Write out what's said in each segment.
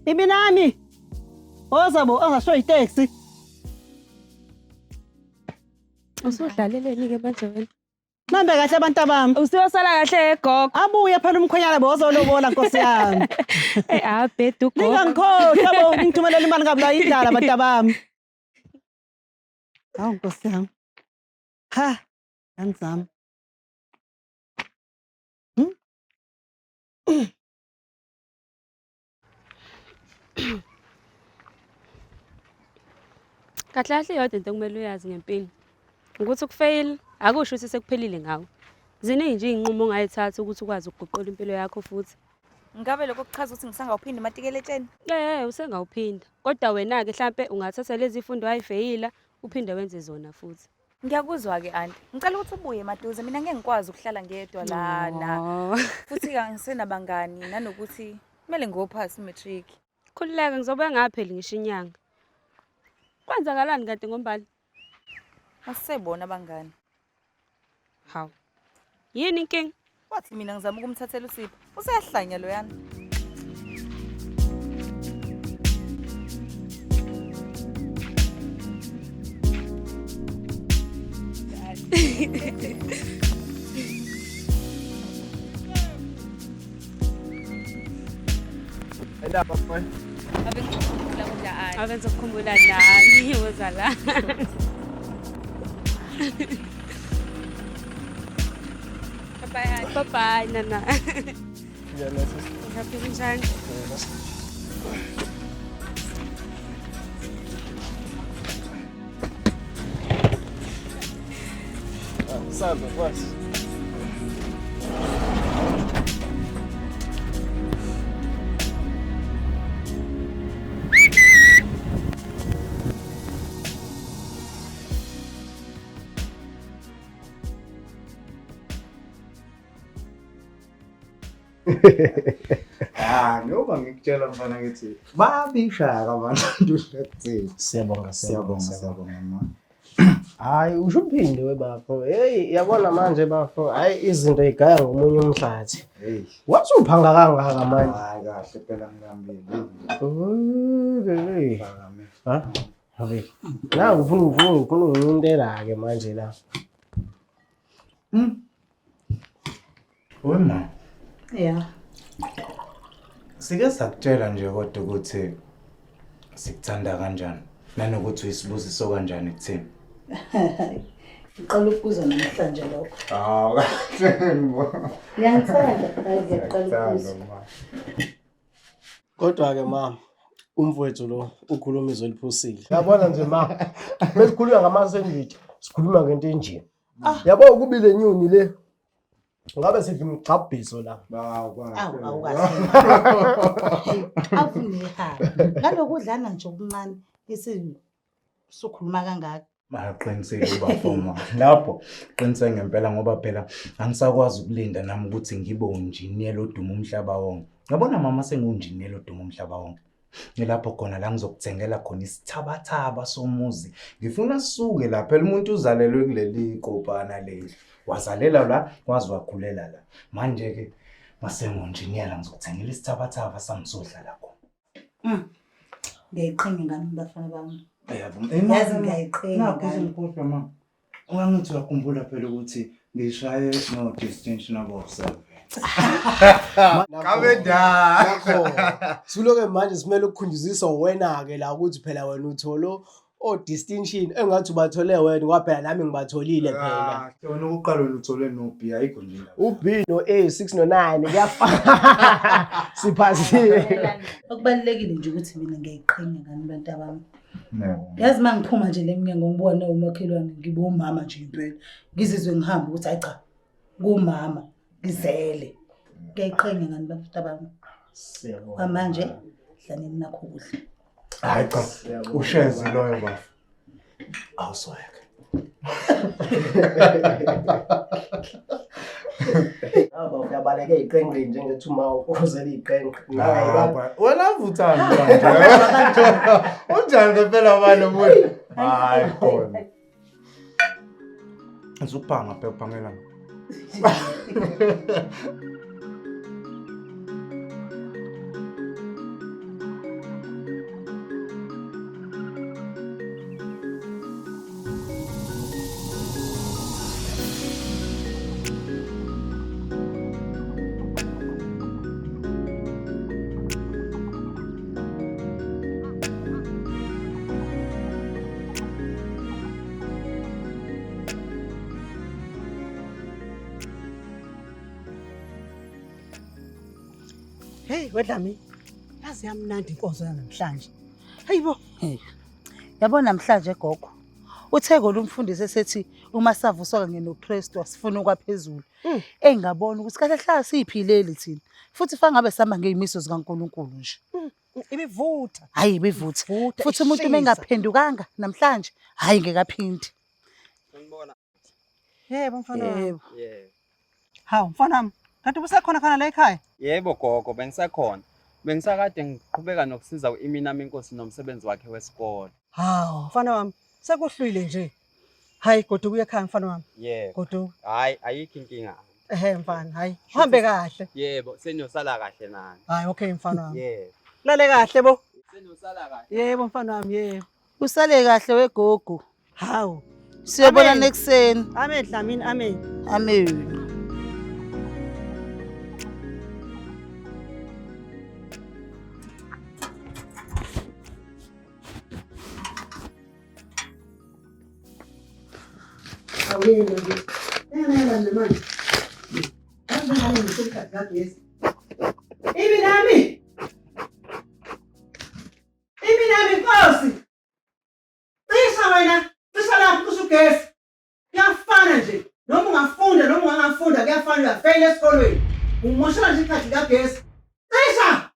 Ibinani. Ozabo angasho itaxi. Usudlaleleni ke manje wena? Nambe kahle abantu bami. Usiyosala kahle gogo. Abuye phela umkhonyana bozolobola Nkosi yami. Bhedu gogo. Ningangikhohlwa bo ngithumelela imali ngabula idlala abantu bami. Hawu Nkosi yami. Ha, yanzama. Kahle kahle yodwa into kumele uyazi ngempilo. Ukuthi ukufail akusho ukuthi sekuphelile ngawe. Ziningi nje izinqumo ongayithatha ukuthi ukwazi ukuguqula impilo yakho futhi. Ngabe lokho kuchaza ukuthi ngisangawuphindi matikeletsheni? Usengawuphinda. Kodwa wena ke mhlambe ungathatha lezi ifundo ayifeyila uphinde wenze zona futhi. Ngiyakuzwa ke anti. Ngicela ukuthi ubuye maduze mina ngeke ngikwazi ukuhlala ngedwa lana. Futhi ngisenabangani nanokuthi kumele ngiwophasa imatric. Khulileka ngizobe ngapheli ngisho inyanga. Kwenzakalani kanti ngombani? Asisebona abangani. Hawu. Yini inkinga? Wathi mina ngizama ukumthathela uSipho. Useyahlanya loyana. Endaba mfana? Ave ngizokukhumbula nami woza la. Bye nana. Happy return. Sabe, quase. Ngoba ngikutshela mfana ngithi babishaka abantu ekuthini. Siyabonga mama. Hayi usho uphinde webafo. Hey yabona manje bafo. Hayi izinto igaya ngomunye umhlathi. Hey, Wathi uphanga kangaka manje. hayi kahle phela ngihambile. Hey. Ha? Hayi. Na ufuna umuntu ke manje la. Wema, Yeah. sike sakutshela nje kodwa ukuthi sikuthanda kanjani. Nanokuthi uyisibusiso kanjani kuthini. Ngiqala ukubuza namhlanje lokho. Hawu kahle ngibona. Ngiyangithanda ngiyaqala ukubuza. Kodwa ke mama umfowethu lo ukhuluma izwi eliphusile. Yabona nje mama. Besikhuluma ngama-sandwich, sikhuluma ngento enje. Yabo ukubile nyuni le. Ngabe sithi mgcabhiso la. Awukahle. Awufuni hapa. Ngalokho udlana nje okuncane bese sokhuluma kangaka. Maqinisile ubafoma. Lapho qiniseke ngempela ngoba phela angisakwazi ukulinda nami ukuthi ngibe unjiniyela oduma umhlaba wonke. Yabona mama sengunjiniyela oduma umhlaba wonke. Ngilapho khona la ngizokuthengela khona isithabathaba somuzi. Ngifuna sisuke lapha phela umuntu uzalelwe kuleli kopana leli. Wazalela la wazi wakhulela la. Manje ke masengunjiniyela ngizokuthengela isithabathaba sangisohlala khona. Ngiyayiqhinga ngami bafana bami. Yabo. Yazi ngiyayiqhinga ngami. Ngikhohlwa mama. Ungangithi uyakhumbula phela ukuthi ngishaye no distinction above 7. Kabeda. Suloke manje simele ukukhunjuzisa wena ke la ukuthi phela wena utholo distinction engathi ubathole wena ngoba phela nami ngibatholile phela. Yona ukuqala uthole no B ayikho nje la. U-B no A 6 no 9 kuyafana. Siphasile. Okubalekile nje ukuthi mina ngiyayiqhinga ngani bantu abami. No. Yazi mangiphuma nje leminyango ngibona umakhelwane ngibe umama nje impela. Ngizizwe ngihamba ukuthi hayi cha. Kumama ngizele. Ngiyayiqhinga ngani bantu abami. Siyabonga. Manje hlaneni nakho kuhle. Hayi cha. Ushezi loyo bafu. Awusweka. Aba uyabaleke iqengqe njengethuma uzela iqengqe. Wena vuthana manje. Unjani ngempela abantu muthi? Hayi khona. Uzuphanga phela uphangela. Hey wedlami. Yazi yamnandi inkonzo yanamhlanje. Hayibo. Yabona namhlanje gogo. Utheko lumfundisi esethi uma savuswa kanye noKristu asifuna okwaphezulu. Engabona ukuthi kahle hlala siyiphileli thina. Futhi fa ngabe sihamba ngezimiso zikaNkuluNkulu nje. Ibivutha. Hayi bevutha. Vutha, Futhi umuntu ishisa. mengaphendukanga namhlanje, hayi ngekaphindi. Ngibona. Yebo mfana wami. Yebo. Yebo. Hawu mfana wami. Kanti ubusekhona khona la ekhaya? Yebo gogo, bengisakhona. Bengisakade ngiqhubeka nokusiza uIminami inkosi nomsebenzi wakhe wesikole. Hawu mfana wami. Sekuhlwile nje. Hayi godu kuye ekhaya mfana wami. Yebo. Godu. Hayi, ayikho inkinga. Mfana, hayi. Uhambe kahle. Yebo, seniyosala kahle nani. Hayi okay mfana wami. Yebo. Lale kahle bo. Seniyosala kahle. Yebo mfana wami, yebo. Usale kahle wegogo. Hawu. Siyobona Amen. nekuseni. Amen Dlamini, amen. Amen. Awuyena nje. Yena nemali. Angizange ngisikhathi kagesi. Iminami Nkosi. Cisha wena, cisha lapho kusugesi. Kuyafana nje. Noma ungafunda noma ungangafunda kuyafana uyafeyila esikolweni. Ungumoshela nje isikhathi kagesi. Cisha.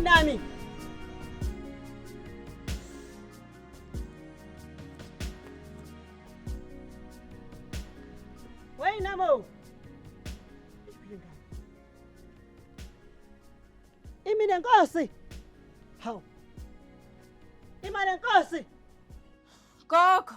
Nami. Namo. Imina Nkosi. Hawu. Imali Nkosi. Gogo.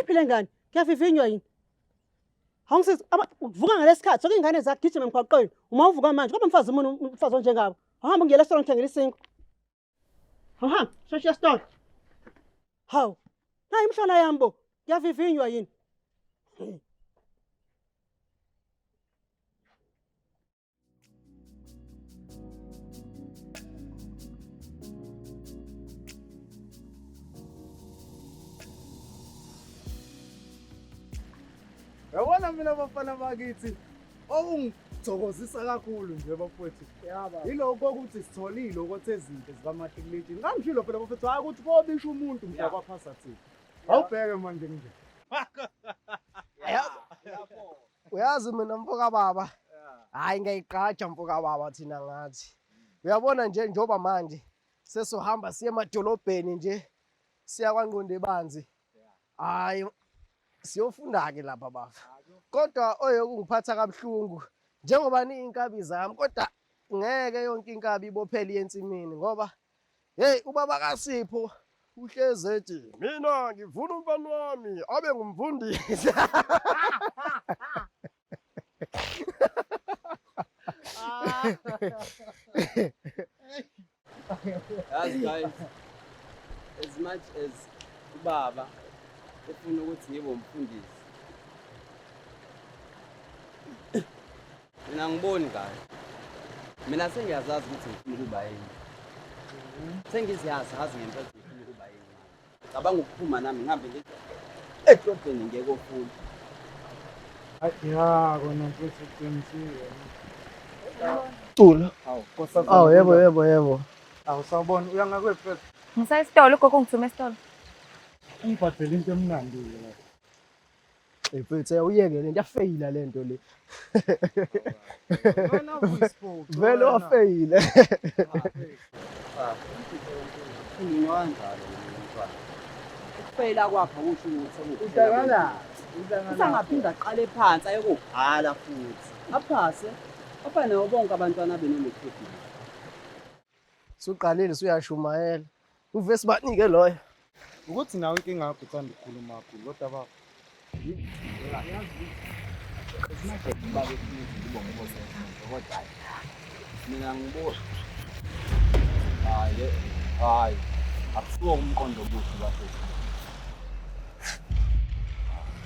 Iphile ngani? Kuyavivinywa yini? Hawungisiza uvuka ngalesikhathi soke ingane zakugijima emgwaqweni. Uma uvuka manje ngoba umfazi onjengabo. Ahamba ngiye restaurant ngithengele isinkwa. Hamba, sheshe store. Hawu. Hayi imhlala yami bo. Kuyavivinywa yini? Yabona mina bafana bakithi okungithokozisa kakhulu nje bafowethu. Yiloko ukuthi sitholile ukuthi ezinto zikaMatriculation. Ngangishilo phela bafowethu hayi ukuthi kobisha umuntu mhla kwaphasa thina. Awubheke manje nje. Uyazi mina mfoka baba. Hayi ngiyayigqaja mfoka baba thina ngathi. Uyabona nje njoba manje sesohamba siye emadolobheni nje siya kwaNgqondo ebanzi. Hayi siyofunda ke lapha baba. Kodwa oyokungiphatha kabuhlungu njengoba niinkabi zami kodwa ngeke yonke inkabi ibophele yensimini ngoba hey ubaba kaSipho uhlezi ethi mina ngivuna umfana wami abe ngumfundisi. Yes guys, as much as ubaba ufuna ukuthi ngibe umfundisi, mina ngiboni kahle. Mina sengiyazazi ukuthi ngifuna ukuba yini. Sengiziyazi ngempela ukuthi ngifuna ukuba yini. Cabanga ukuphuma nami ngihambe ngithi eklobheni ngeke ofuna. Ya kona mfowethu uqinisile. Cula. Awu Yebo. awusawubona uyangakwephi? Ngisaya esitolo gogo ngithume esitolo. Ungibhadele into emnandi le. Mfethu uyeke lento yafeyila lento le. Wena uyispoke. Vele wafeyile. Ngiwanjalo mntwana. Ukufeyila kwakho kusho ukuthi Uhlakala. Usangaphinda aqale phansi ayokubhala futhi. Aphase. Afana nabo bonke abantwana benolukhokhile. Suqalile suyashumayela. Uve sibanike loyo. Ukuthi nawe inkinga yakho uthanda ukukhuluma kakhulu kodwa baba. Mina ngibona. Hayi. Akusiwo umqondo obuhle bafethu.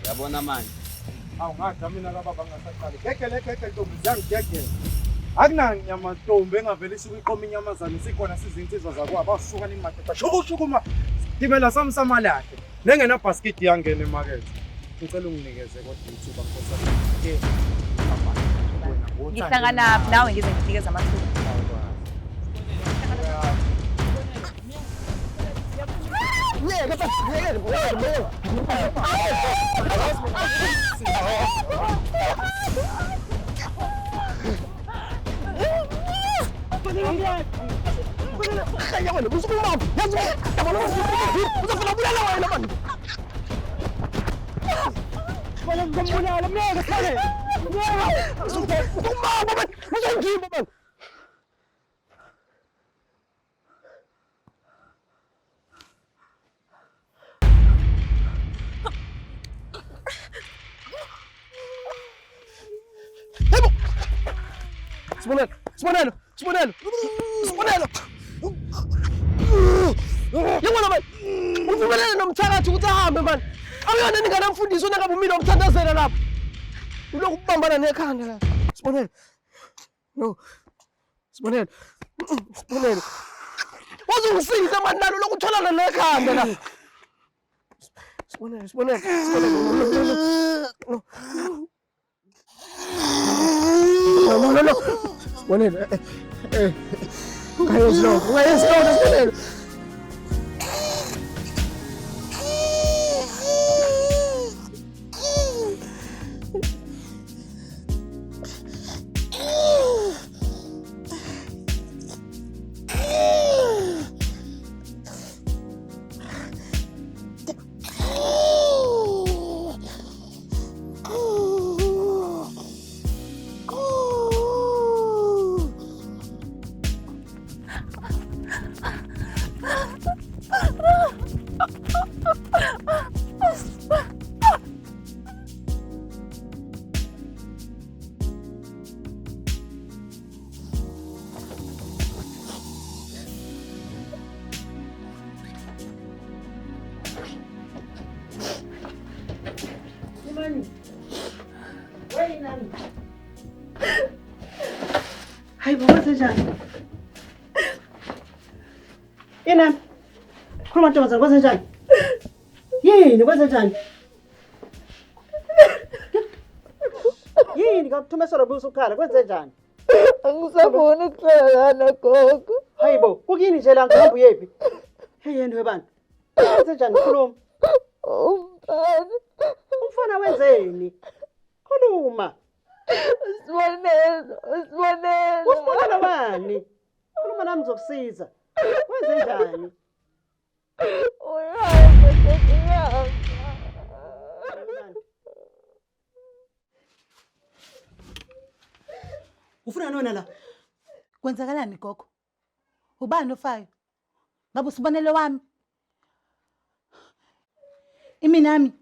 Yabona manje. Awu ngathi mina kababa ngasaqala. Gegele ntombi ziyangigegela. Akunanyama ntombi engavele isuke iqoma inyamazana sikhona sizinsizwa zakwabo asukana imakethe. Shukuma. Timela samsamalahle. Nengena basket yangena emarket. Ngicela unginikeze kodwa ithuba nkosana. Ngihlangana nawe ngize nginikeze amathuba. Sibonelo. Yabona manje. Uvumelene nomthakathi ukuthi ahambe manje. Awuyona ningane mfundisi onakabe umile omthandazela lapha. Ulokhu kubambana nekhanda la. Sibonelo. No. Sibonelo. Wazungisiza manje nalo lokutholana nekhanda la. Sibonelo. No. Sibonelo. Ungayezilona Sibonelo. Hayi baba senjani? Yena. Khuluma ntombazana kwenzenjani? Yini kwenzenjani? kakuthumesela buso ukhala kwenze njani? Angisaboni ukuhlala gogo. Hayibo, kukini nje la ngihamba uyephi? Hey yena webani. Kwenze njani khuluma? Umfana wenzeni? Khuluma. Sibonelo. Usibonela bani? Khuluma nami ngizokusiza. Kwenze njani? Ufuna nona la? Kwenzakalani gogo? Ubani ofayo? Ngabe usibonele wami? Iminami.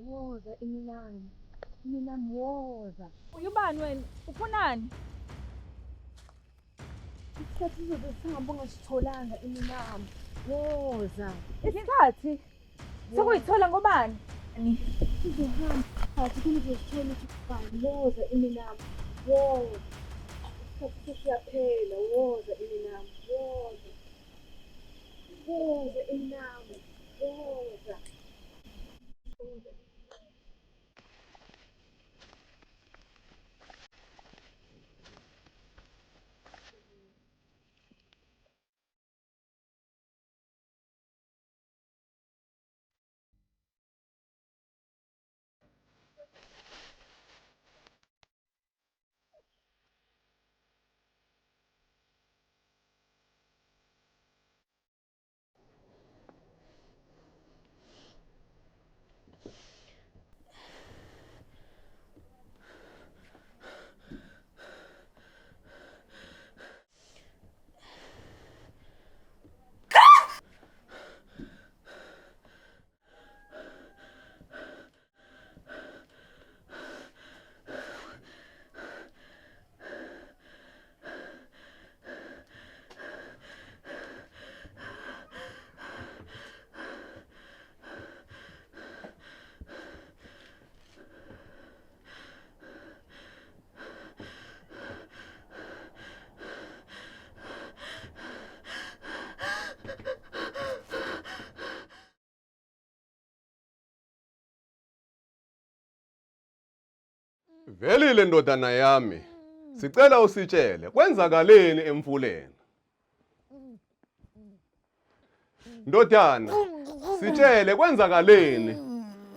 Woza iminami. Iminami woza. Uyubani wena? Ufunani? Isikhathi sizobe sihamba ungasitholanga iminami. Woza. Isikhathi? Sokuyithola ngobani? Sizohamba isikhathi kunizosithola ukuthi kubani. Woza iminami. Woza. Isikhathi sesiyaphela. Woza iminami. Woza. Woza iminami. Woza. Velile ndodana yami. Sicela usitshele kwenzakaleni emfuleni. Ndodana, sitshele kwenzakaleni.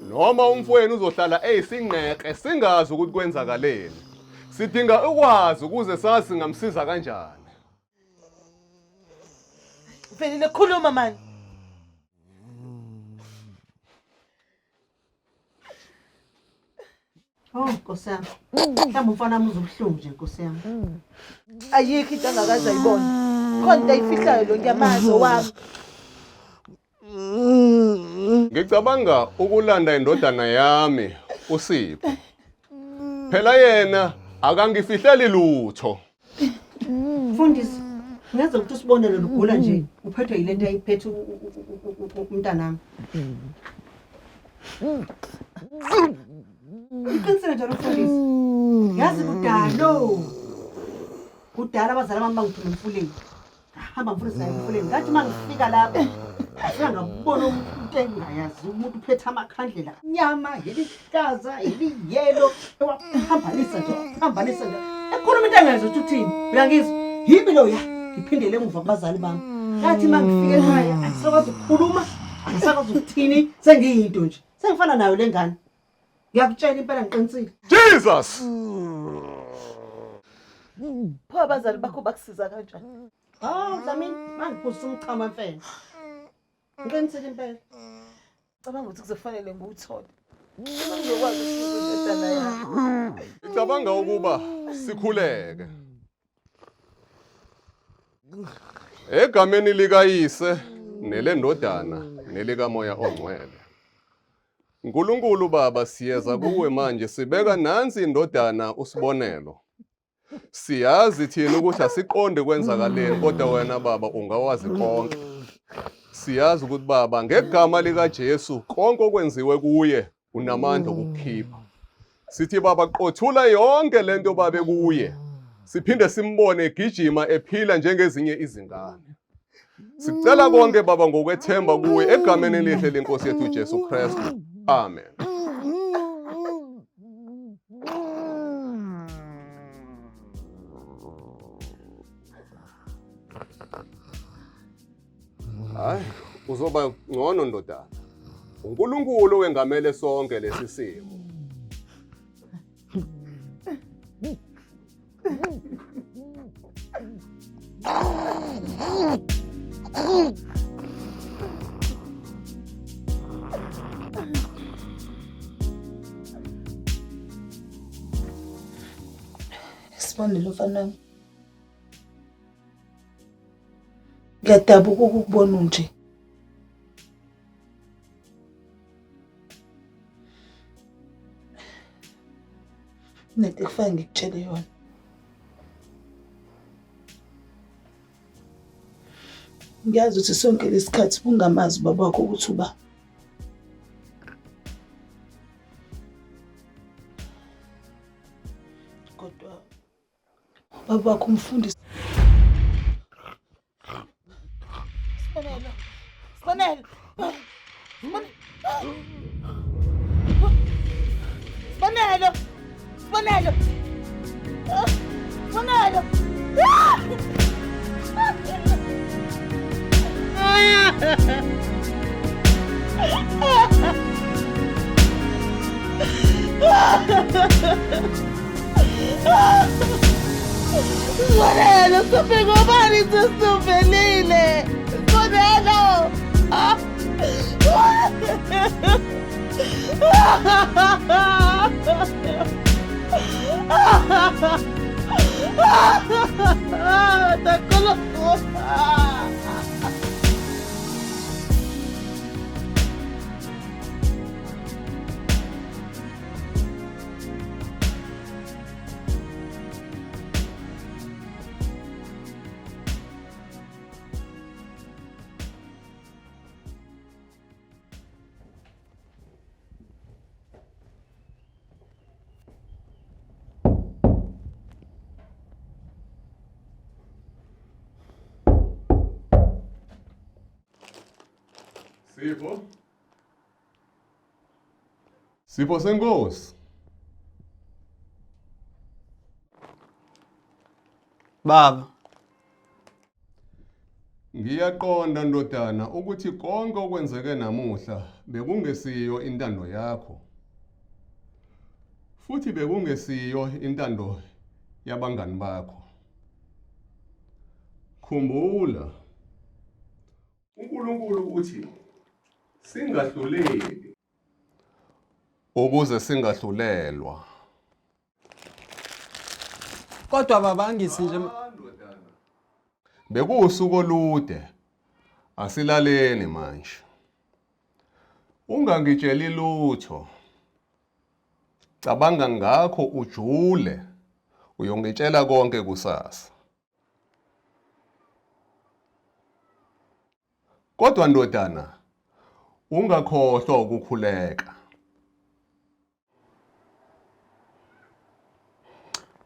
Noma umfowenu uzohlala eyisinqeqe singazi ukuthi kwenzakaleni. Sidinga ukwazi ukuze sazi singamsiza kanjani. Velile khuluma mani. Oh, Nkosi yami. Mhlawumbe umfana wami uzobuhlungu nje Nkosi yami. Ayikho into angakaze ayibone. Khona into ayifihlayo lo nyamazo wami. Ngicabanga ukulanda indodana yami uSipho. Phela yena akangifihleli lutho. Mfundisi, ngenza ukuthi usibonele lugula nje. Uphethwe yilento ayiphethe umntanami. Iqinisele njalo mfundisi. Yazi kudala abazali bami bangithuma emfuleni. Hamba mfundisi naye emfuleni. Ngathi mangifika lapha afika ngabona umuntu engayazi umuntu uphethe amakhandlela. Nyama, yelihlaza, yeliyelo. Hambanisa nje. Ekhuluma into engayazi ukuthi uthini. Uyangizwa? Yimi lo ya. Ngiphindele emuva kubazali bami. Ngathi mangifika ekhaya angisakwazi ukukhuluma, angisakwazi ukuthini, sengiyinto nje. Sengifana nayo lengane. Ngiyakutshela impela ngiqinisile. Jesus! Pho abazali bakho bakusiza kanjani? Mdlamini, mangiphuza umchama mfene. Ngiqinisile impela. Cabanga ukuthi kuzofanele ngiwuthole. Ngizokwazi ukusiza indodana yami. Ngicabanga ukuba sikhuleke. Egameni likayise nelendodana nelikamoya ongcwele. Nkulunkulu Baba, siyeza kuwe manje sibeka nansi indodana usibonelo. Siyazi thina ukuthi asiqonde kwenzakaleni kodwa wena Baba ungawazi konke. Siyazi ukuthi Baba ngegama lika Jesu konke okwenziwe kuye unamandla okukhipha. Sithi Baba qothula yonke lento Baba kuye. Siphinde simbone egijima ephila njengezinye izingane. Sicela konke Baba ngokwethemba kuwe egameni elihle lenkosi yethu Jesu Kristu. Amen. Hayi, uzoba ngcono ndodana. uNkulunkulu wengamele sonke lesi simo. Sibonile mfana wami. Ngiyadabuka ukukubona nje. Nete kufanele ngikutshele yona. Ngiyazi ukuthi sonke lesikhathi ungamazi baba wakho ukuthi uba. Kodwa baba wakho umfundisi. Sibonelo. Sibonelo. Sibonelo. Sibonelo. Sibonelo. Sibonelo, supe ngobani sisuvelile. Sibonelo. Sipho? Sipho senkosi. Baba, Ngiyaqonda ndodana ukuthi konke okwenzeke namuhla bekungesiyo intando yakho. Futhi bekungesiyo intando yabangani bakho. Khumbula, uNkulunkulu uthi singahluleli ukuze singahlulelwa. kodwa baba angithi nje Bekusuku olude. Asilaleni manje. Ungangitsheli lutho. Cabanga ngakho ujule. Uyongitshela konke kusasa. Kodwa ndodana, ungakhohlwa ukukhuleka.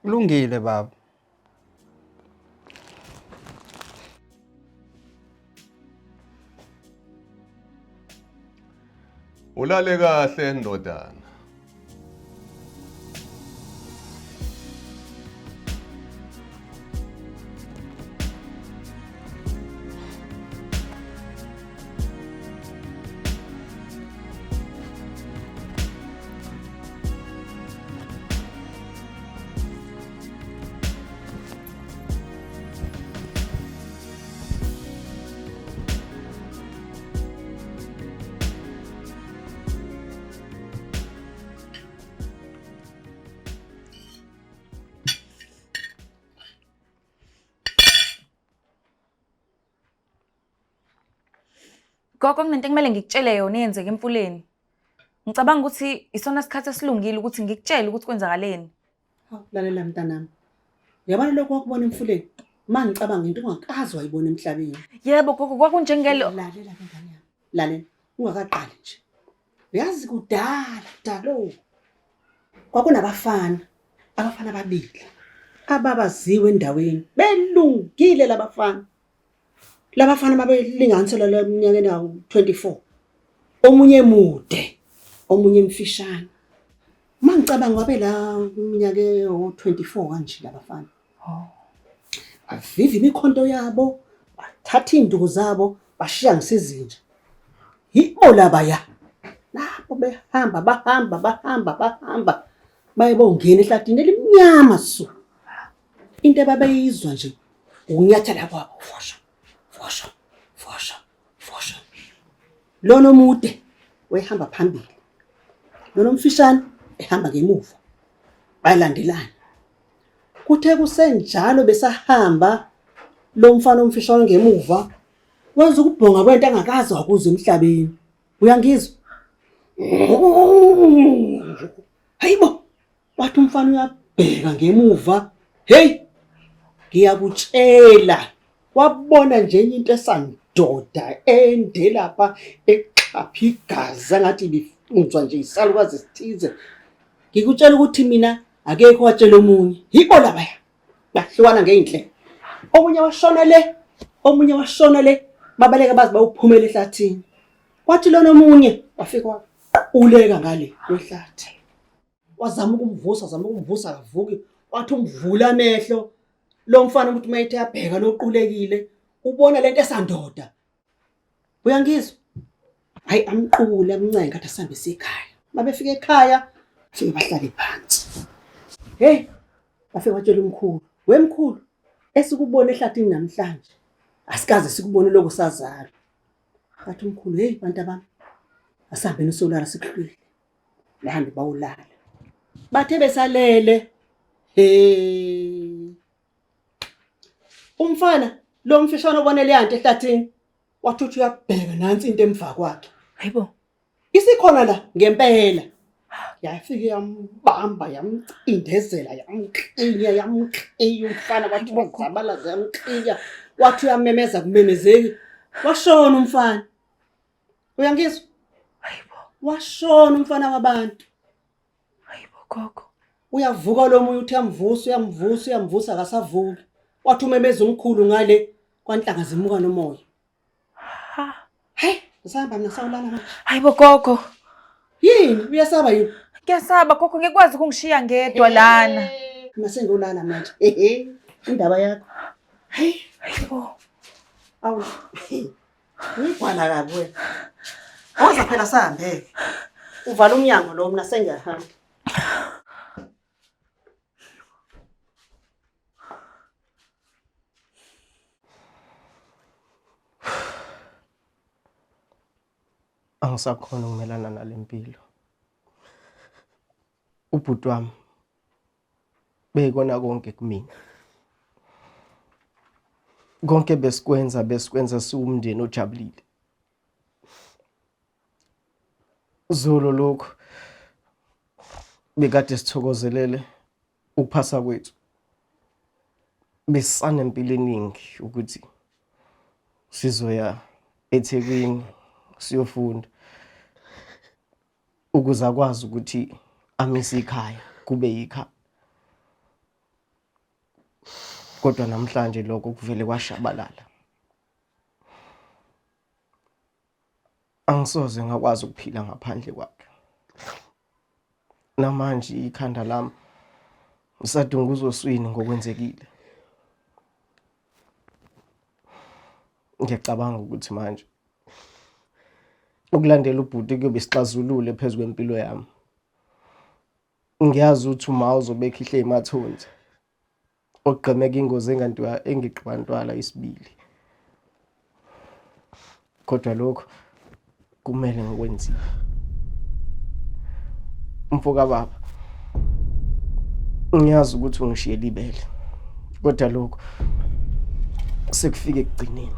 kulungile baba. Ulale kahle ndodana. Gogo kunento ekumele ngikutshele yona eyenzeke emfuleni. Ngicabanga ukuthi isona sikhathi esilungile ukuthi ngikutshele ukuthi kwenzakaleni. Lalela mntanami. Uyabona lokho wakubona emfuleni? Manje ngicabanga into ongakazi wayibona emhlabeni. Yebo gogo kwakunjengelo. Lalela ngane yami. Lalela ungakaqali nje. Uyazi kudalo. Kwakunabafana ababili. Ababaziwe endaweni. Belungile labafana. Labafana babelinganisela leminyakeni yawo 24. Omunye mude, omunye mfishane. Mangicabanga wabe la iminyaka yo24 kanje labafana. Avivi imikhonto yabo, bathatha induku zabo, bashiya ngisizinje. Olabaya. Lapho bahamba. Bayebongena ehlathini elimnyama su. Into ababeyizwa nje unyathela kwabo fosha. Lona omude wehamba phambili. Lona omfishane ehamba ngemuva. Bayalandelana. Kuthe kusenjalo besahamba lo mfana omfishane ngemuva wenza ukubhonga kwento angakazi wakuzwa emhlabeni. Uyangizwa? Hayibo. Wathi umfana uyabheka ngemuva. Hey! Ngiyakutshela. Wabona nje into esandoda ende lapha eqhapha igazi ngathi bifunzwa nje isalukazi sithize. Ngikutshela ukuthi mina akekho watshela omunye. Yibo labaya. Bahlukana ngeindlela. Omunye washona le. Babaleka bazi bawuphumela ehlathini. Kwathi lona omunye wafika uleka ngale kwehlathi. Wazama ukumvusa akavuki. Wathi umvula amehlo. Lo mfana ukuthi mayithe yabheka loqulekile ubona lento esandoda. Uyangizwa? Hayi amqule amncenga athi asambe sekhaya. Mabefika ekhaya fike bahlale phansi. Hey, bafike batshela umkhulu. Wemkhulu esikubona ehlathini namhlanje. Asikaze sikubone lokho sazalo. Bathi umkhulu, hey bantu abami. Asambe nosolala sikuhlwile. Lahambe bawulala. Bathe besalele. Hey. Umfana lo mfishane obonele yanto ehlathini wathi uthi uyabheka nansi into emva kwakhe. Hayibo. Isikhona la ngempela. Yafike yambamba yamcindezela yamqiya umfana wathi wazabala yamqiya wathi uyamemeza kumemezeki washona umfana. Uyangizwa? Hayibo. Washona umfana wabantu. Hayibo gogo. Uyavuka lo moya uthi uyamvusa akasavuki. Wathi umemeza umkhulu ngale kwanhlanga zimuka nomoya. Hey, usahamba mina sawulala manje. Hayibo gogo. Yini uyasaba yini? Ngiyasaba gogo ngekwazi ukungishiya ngedwa lana. Mase ngolala manje. Indaba yakho. Hey, hayibo. Awu. Uyigwala kabi wena. Oza phela sahambe. Uvala umnyango lo mina sengiyahamba. Angisakhona ukumelana nalempilo. Ubhuti wami bekona konke kumina. Konke besikwenza siwumndeni ojabulile. Zolo lokho bekade sithokozelele ukuphasa kwethu. Besana impilo eningi ukuthi sizoya eThekwini siyofunda ukuze akwazi ukuthi amise ikhaya kube yikhaya. Kodwa namhlanje lokho kuvele kwashabalala. Angisoze ngakwazi ukuphila ngaphandle kwakhe. Namanje ikhanda lami ngisadunga uzoswini ngokwenzekile. Ngiyacabanga ukuthi manje ukulandela ubhuti kuyobe isixazulule phezulu kwempilo yami. Ngiyazi ukuthi uma uzobeka ihle emathonzi ogqemeka ingozi engiqhiba ntwala isibili. Kodwa lokho kumele ngikwenzile. Mfoka baba, ngiyazi ukuthi ungishiye libele. Kodwa lokho sekufike ekugcineni.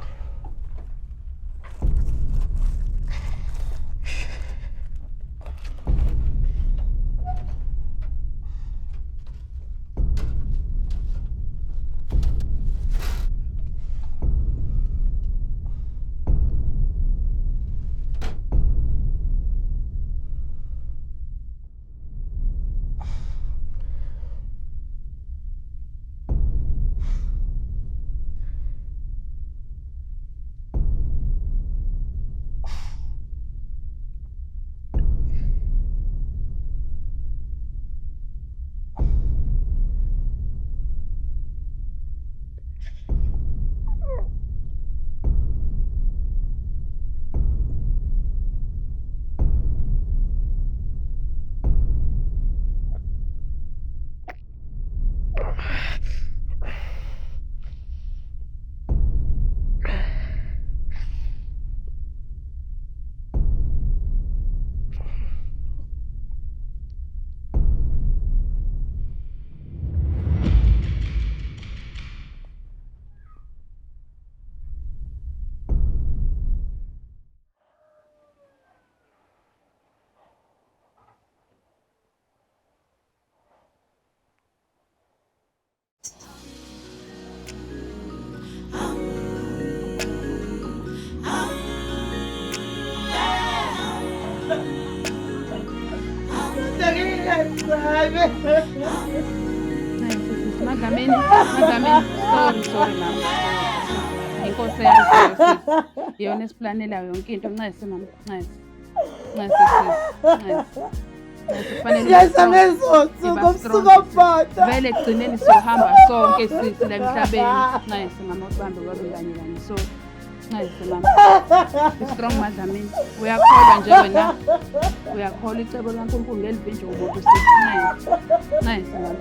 Madlamini, sorry mama. Inkosi yami sisi. Iyona esiplanelayo yonke into ncayise mama, ncayise. Vele ekugcineni sohamba sonke sisi la emhlabeni. Ncayise mama usibambe kwabe kanye so. Ncayise mama. Strong Madlamini. Uyakholwa nje wena. Uyakholwa icebo likaNkulunkulu ngelivinje umuntu sisi. Ncayise mama.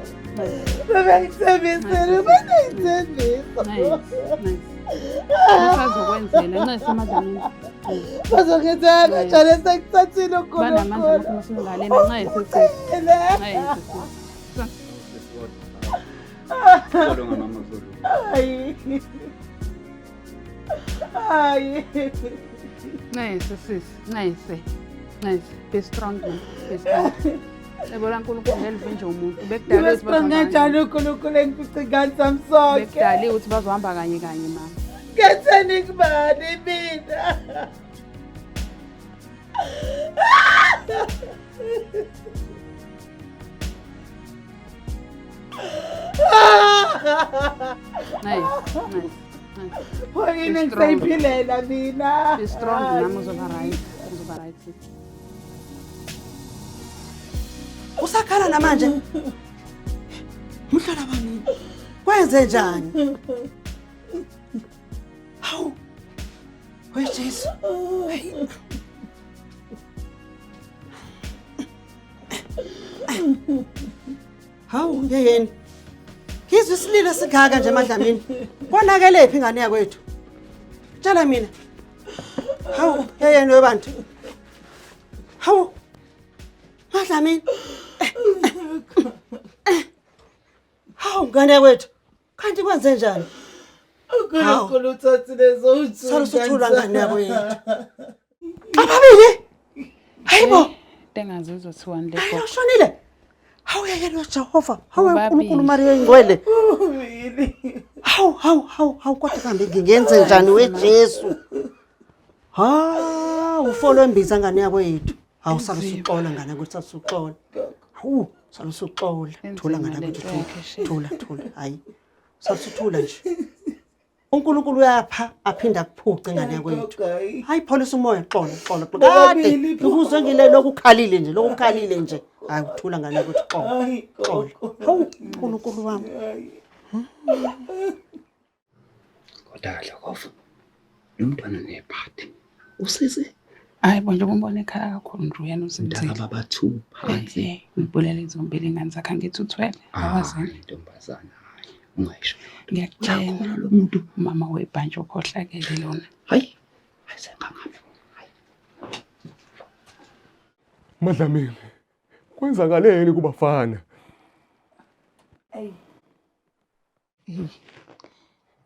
Usazokwenzela ncayise Madlamini. Bazongenzela kanjani sekuthathile Banamandla uNkulunkulu? amakhulu singalena ncayise sisi. Ncayise sisi. Hayi. Ncayise sisi. Ncayise. Be strong man. Be strong. Icebo likaNkulunkulu ngelivinje umuntu. Bekudala ukuthi kanjani uNkulunkulu engifice ingane sami sonke? bekudala ukuthi bazohamba kanye mama. Ngetheni kubani mina? Nice. Oyini ngisayiphilela mina. Be strong nami uzoba right. Uzoba right. Usakhala namanje? Mhlala bani? Kwenze njani? Hawu. We Jesu. Hawu yeyeni. Ngizwe isililo sigaka nje Madlamini. Konakele phi ingane yakwethu? Tshela mina. Hawu yeyeni webantu. Hawu. Madlamini. Hawu ngane yakwethu. Kanti kwenze njani? uNkulunkulu uthathile zonke. Salusuthula ngane yakwethu. Ababili. Hayibo. Tengazizwa thiwani le Hayi ushonile. Hawu yeyeni weJehova. Hawu uNkulunkulu Maria ingcwele. Hawu kodwa kambe ngingenze njani weJesu? Ufolo embiza ngane yakwethu. Hawu salusuxola ngane yakwethu salusuxola. Hawu salusuxola. Thula ngane yakwethu. Thula. Hayi. Salusuthula nje. uNkulunkulu uyapha aphinda kuphuce ngane yakwethu. Hayi pholisa umoya xola. Kade ukuzwe ngile lokukhalile nje. Hayi uthula ngane yakwethu xola. Hawu uNkulunkulu wami. Kodwa kofu. Umntwana nephathi. Usisi hayi bonje kumbona ekhaya kakhulu nje uyena uzinzile. ndaba bathu phansi. Ngibulele izombili ingane zakhe angithi uthwele. Awazini. Ntombazana. Ungayisho. Ngiyakutshela lo muntu mama webhantshi okhohlakele lona. Hayi. Ayisekhangami. Madlamini. Kwenzakaleni kubafana?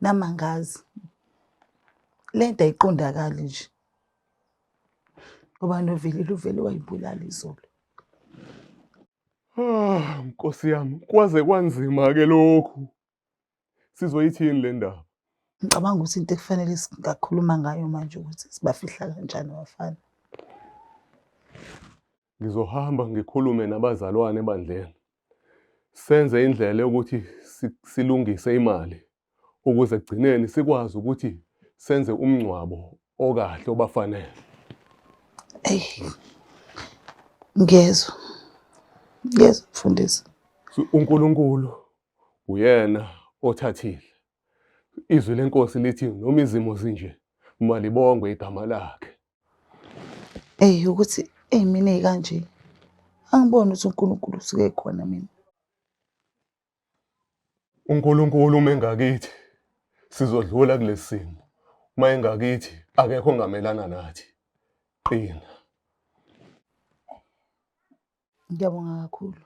Namangazi. Lento ayiqondakali nje. Ngoba noveli uvele wayibulala izolo. Nkosi yami, kwaze kwanzima ke lokhu. Sizoyithini le ndaba? Ngicabanga ukuthi into ekufanele singakhuluma ngayo manje ukuthi sibafihla kanjani abafana. Ngizohamba ngikhulume nabazalwane ebandleni. Senze indlela yokuthi silungise imali ukuze egcineni sikwazi ukuthi senze umncwabo okahle obafanele. Ngezwe mfundisi. uNkulunkulu uyena othathile. Izwi lenkosi lithi noma izimo zinje malibongwe igama lakhe. Ukuthi mina kanje angiboni ukuthi uNkulunkulu usuke khona mina. uNkulunkulu mengakithi sizodlula kulesimo. Uma engakithi akekho ongamelana nathi. Qina. Ngiyabonga kakhulu.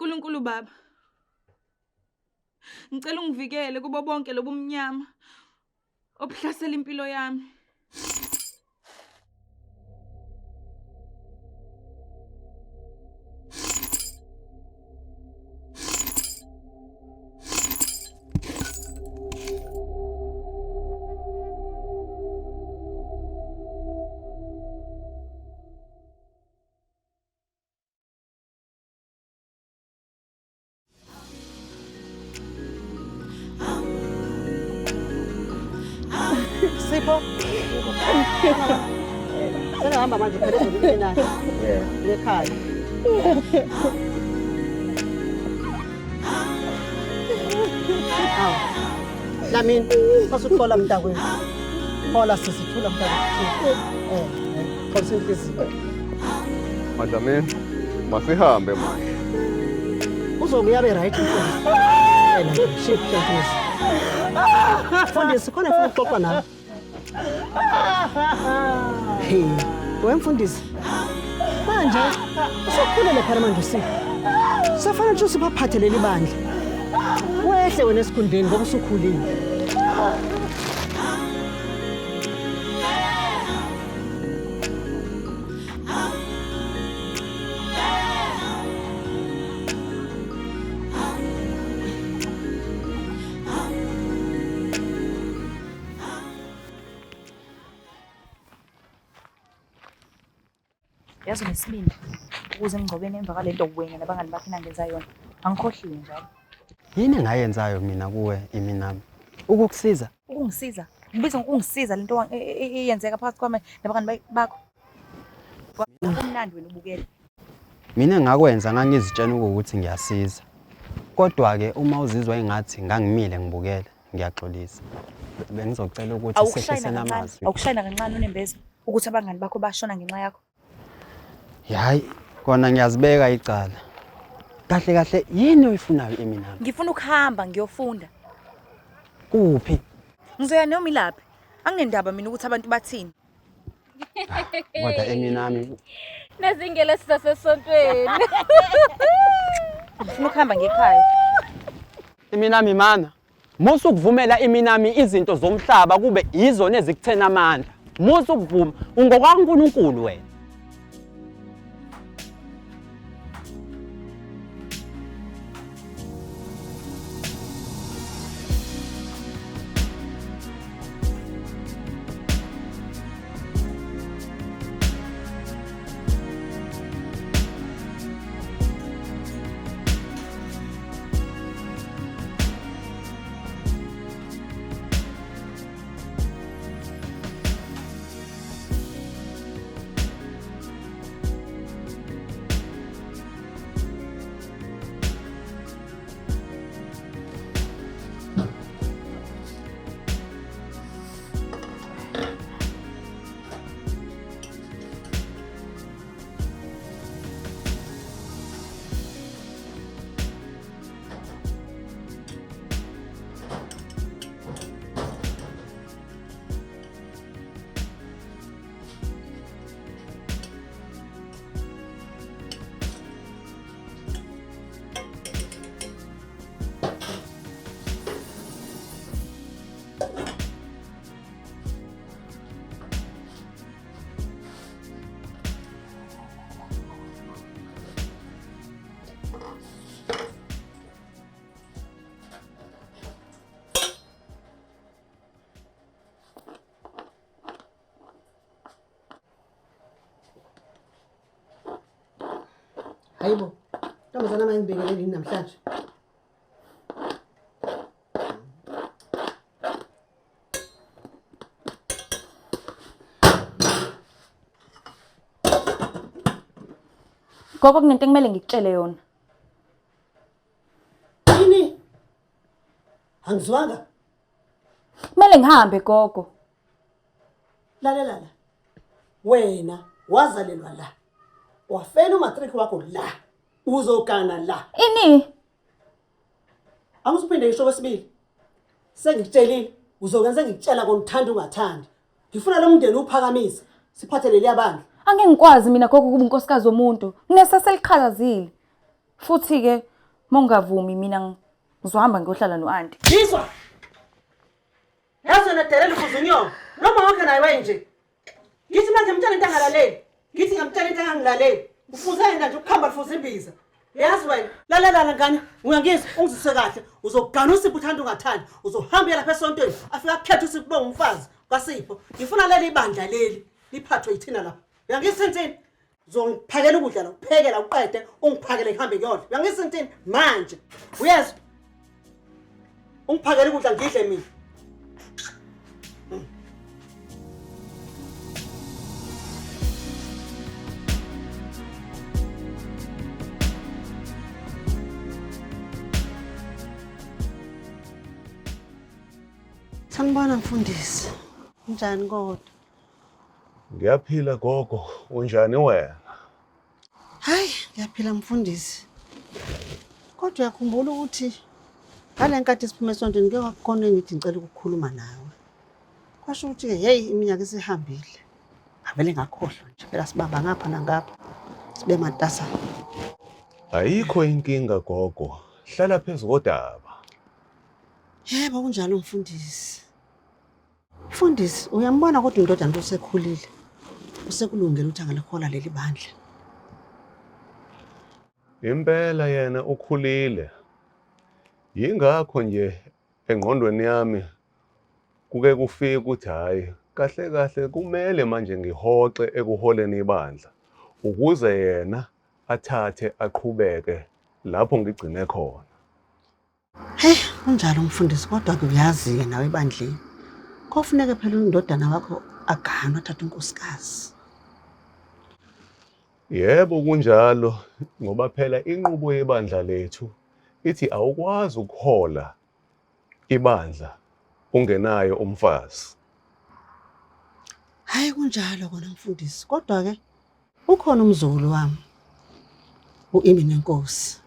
uNkulunkulu baba. Ngicela ungivikele kubo bonke lobumnyama obuhlasela impilo yami. Sipho. Sengihamba manje phela ezolina. Lekhaya. Aw. Lamini, sasuthola mntakwethu. Hola sisithula mntakwethu. Khosinhlizwe. Madlamini, masihambe manje. Uzobuya be right mfundisi. Yena ship mfundisi. Mfundisi khona ufuna ukuxoxa nawe. Hey, wemfundisi. Manje usokhulele phela manje uSipho. Safana nje usiphathelele ibandla. Wehle wena esikhundleni ngoba usukhulile. Yazi nesibindi ukuze ngigcobene emva kwalento wena nabangani bakhe nangenza yona. Angikhohliwe njalo. Yini engayenzayo mina kuwe iminami? Ukukusiza? Ukungisiza. Ngibiza ukungisiza lento eyenzeka phakathi kwami nabangani bakho. Kumnandi wena ubukele. Mina engakwenza ngangizitshela ukuthi ngiyasiza. Kodwa ke uma uzizwa engathi ngangimile ngibukele, ngiyaxolisa. Bengizocela ukuthi sehlise namazwi. Awukushayina kancane unembezi ukuthi abangani bakho bashona ngenxa yakho. Hayi, kona ngiyazibeka icala. Kahle kahle yini oyifunayo eminami? Ngifuna ukuhamba ngiyofunda. Kuphi? Ngizoya noma ilaphi. Anginendaba mina ukuthi abantu bathini. Kodwa eminami Nazingelo sisasesontweni. Ngifuna ukuhamba ngekhaya. Iminami mana. Musu ukuvumela iminami izinto zomhlaba kube izona ezikuthena amandla. Musu ukuvuma ungokwaNkulunkulu wena. Hayibo. Ntombazana mangibekele yini namhlanje? Gogo kunento ekumele ngikutshele yona. Yini? Angizwanga. Kumele ngihambe gogo. Lalela la. Wena wazalelwa la. Wafela umatric wakho la. Uzogana la. Ini? Angizophinde ngisho kwesibili. Sengikutshelile uzokwenza ngikutshela konthanda ungathandi. Ngifuna lo mndeni uphakamise. Siphathele liyabandla. Angeke ngikwazi mina gogo kuba unkosikazi womuntu. Nginesa seliqhakazile. Futhi ke Mongavumi mina ngizohamba ngiyohlala no-anti. Yizwa. Yazi wena delela ufuza unyoko. Noma wakhe naye wenje. Ngithi manje mtshela into angalaleli. Ngithi ngamtshela into angangilaleli. Ufuze yena nje ukukhamba lifuza imbiza. Yazi wena, lalela ngane, ungangizwa ungizise kahle, uzogana uSipho uthanda ungathandi, uzohamba lapha esontweni, afika akukhethe uSipho ube umfazi kaSipho. Ngifuna leli ibandla leli liphathwe yithina lapha. Uyangizisentini? Uzongiphakela ukudla la, uphekela uqede, ungiphakele ngihambe ngiyodla. Uyangizisentini? Manje. Uyezwa? Ungiphakele ukudla ngidle mina. Sanibona mfundisi. Unjani kodwa? Ngiyaphila gogo, unjani wena? Hayi, ngiyaphila mfundisi. Kodwa uyakhumbula ukuthi ngale nkathi siphume esontweni ngeke wakukhona ngithi ngicela ukukhuluma nawe. Kwasho ukuthi ke hey iminyaka isihambile. Avele ngakhohlwa nje phela sibamba ngapha nangapha. Sibe matasa. Ayikho inkinga gogo, hlala phezu kodaba. Yebo kunjalo mfundisi. Mfundisi, uyambona kodwa indodana usekhulile. Usekulungela ukuthi angalihola leli bandla. Impela yena ukhulile. Yingakho nje engqondweni yami kuke kufike ukuthi hayi, kahle kahle kumele manje ngihoxe ekuholeni ibandla ukuze yena athathe aqhubeke lapho ngigcine khona. Hey, kunjalo mfundisi kodwa ke uyazi nawe ebandleni. Kofuneka phela indodana wakho agana athathe unkosikazi. Yebo kunjalo ngoba phela inqubo yebandla lethu ithi awukwazi ukuhola ibandla ungenayo umfazi. Hayi kunjalo kona mfundisi kodwa ke ukhona umzukulu wami uImini Nkosi.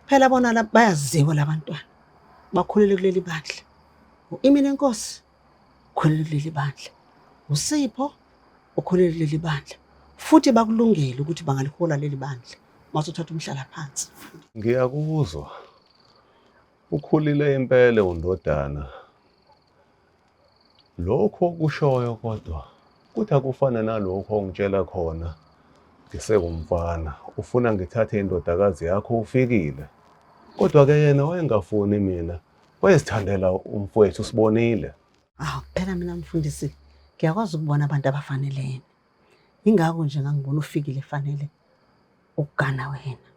Phela bona la bayaziwa labantwana. Bakhulele kuleli bandla. uImini Nkosi ukhulele kuleli bandla. uSipho ukhulele kuleli bandla. Futhi bakulungela ukuthi bangalihola leli bandla masuthatha umhlala phansi. Ngiyakuzwa. Ukhulile impela undodana. Lokho kushoyo kodwa kuthi akufana nalokho ongitshela khona ngisekumfana. Ufuna ngithathe indodakazi yakho ufikile. Kodwa ke yena wayengafuni mina. Wayezithandela umfowethu Sibonile. Phela mina mfundisi ngiyakwazi ukubona abantu abafanelene. Ingakho nje ngangibona ufikile fanele ukugana wena.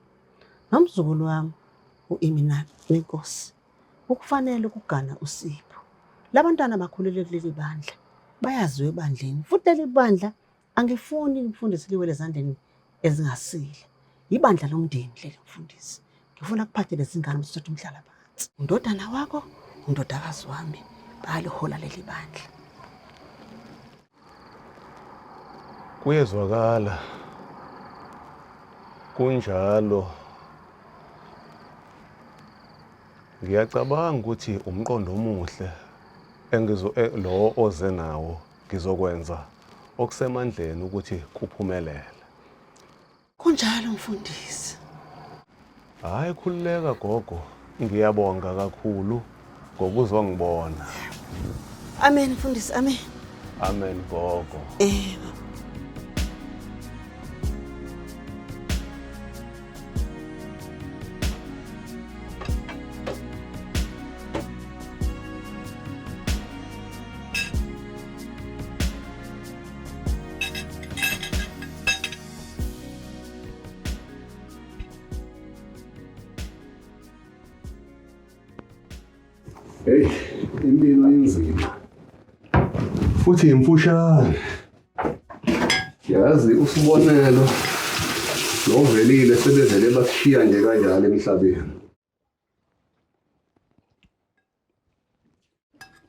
Nomzukulu wami uImini Nkosi ukufanele ukugana uSipho. Labantwana bakhulele kuleli bandla. Bayaziwe ebandleni. Futhi leli bandla angifuni umfundisi liwele ezandleni ezingasile. Ibandla lomndeni leli mfundisi. Ngifuna kuphathe lezingane msithatha umhlala phansi. Undodana wakho, undodakazi wami bayalihola leli bandla. Kuyezwakala. Kunjalo. Ngiyacabanga ukuthi umqondo omuhle lo oze nawo ngizokwenza okusemandleni ukuthi kuphumelele. Kunjalo mfundisi. Hayi khulileka gogo. Ngiyabonga kakhulu ngokuzongibona. Amen mfundisi, amen. Amen gogo. Hey, impilo inzima. Futhi imfushane. Yazi uSibonelo novelile sebevele bakushiya nje kanjalo emhlabeni.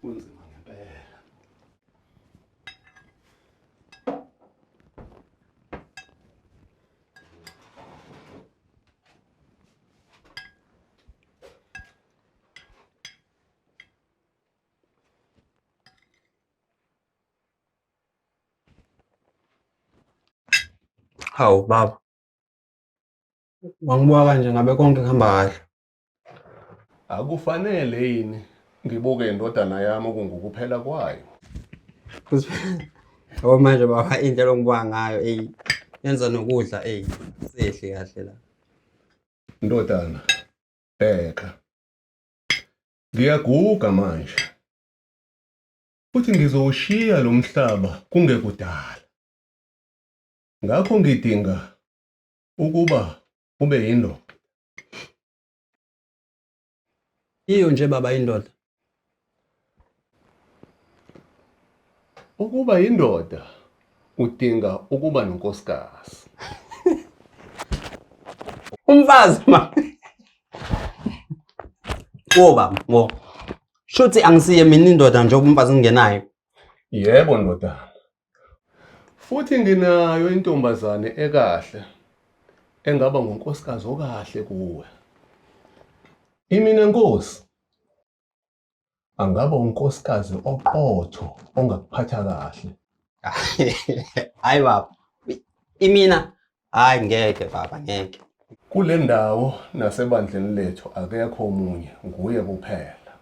Kunzima ngempela. Hawu baba. Wangibuka kanje ngabe konke kuhamba kahle. Akufanele yini ngibuke indodana yami okungukuphela kwayo. Ngoba manje baba indlela ongibuka ngayo yenza nokudla sehle kahle la. Ndodana, bheka. Ngiyaguga manje. Futhi ngizowushiya lo mhlaba kungekudala. Ngakho ngidinga ukuba ube yindoda. Iyo nje baba indoda. Ukuba yindoda udinga ukuba nonkosikazi. Umfazi ma. Baba, ngo. Shuthi angisiye mina indoda nje umfazi ngingenayo. Yebo ndodana. Futhi nginayo intombazane ekahle engaba ngonkosikazi okahle kuwe. Imina Nkosi. Angaba unkosikazi oqotho ongakuphatha kahle. Hayi baba. Imina hayi ngeke baba ngeke. Kule ndawo nasebandleni lethu akekho omunye nguye kuphela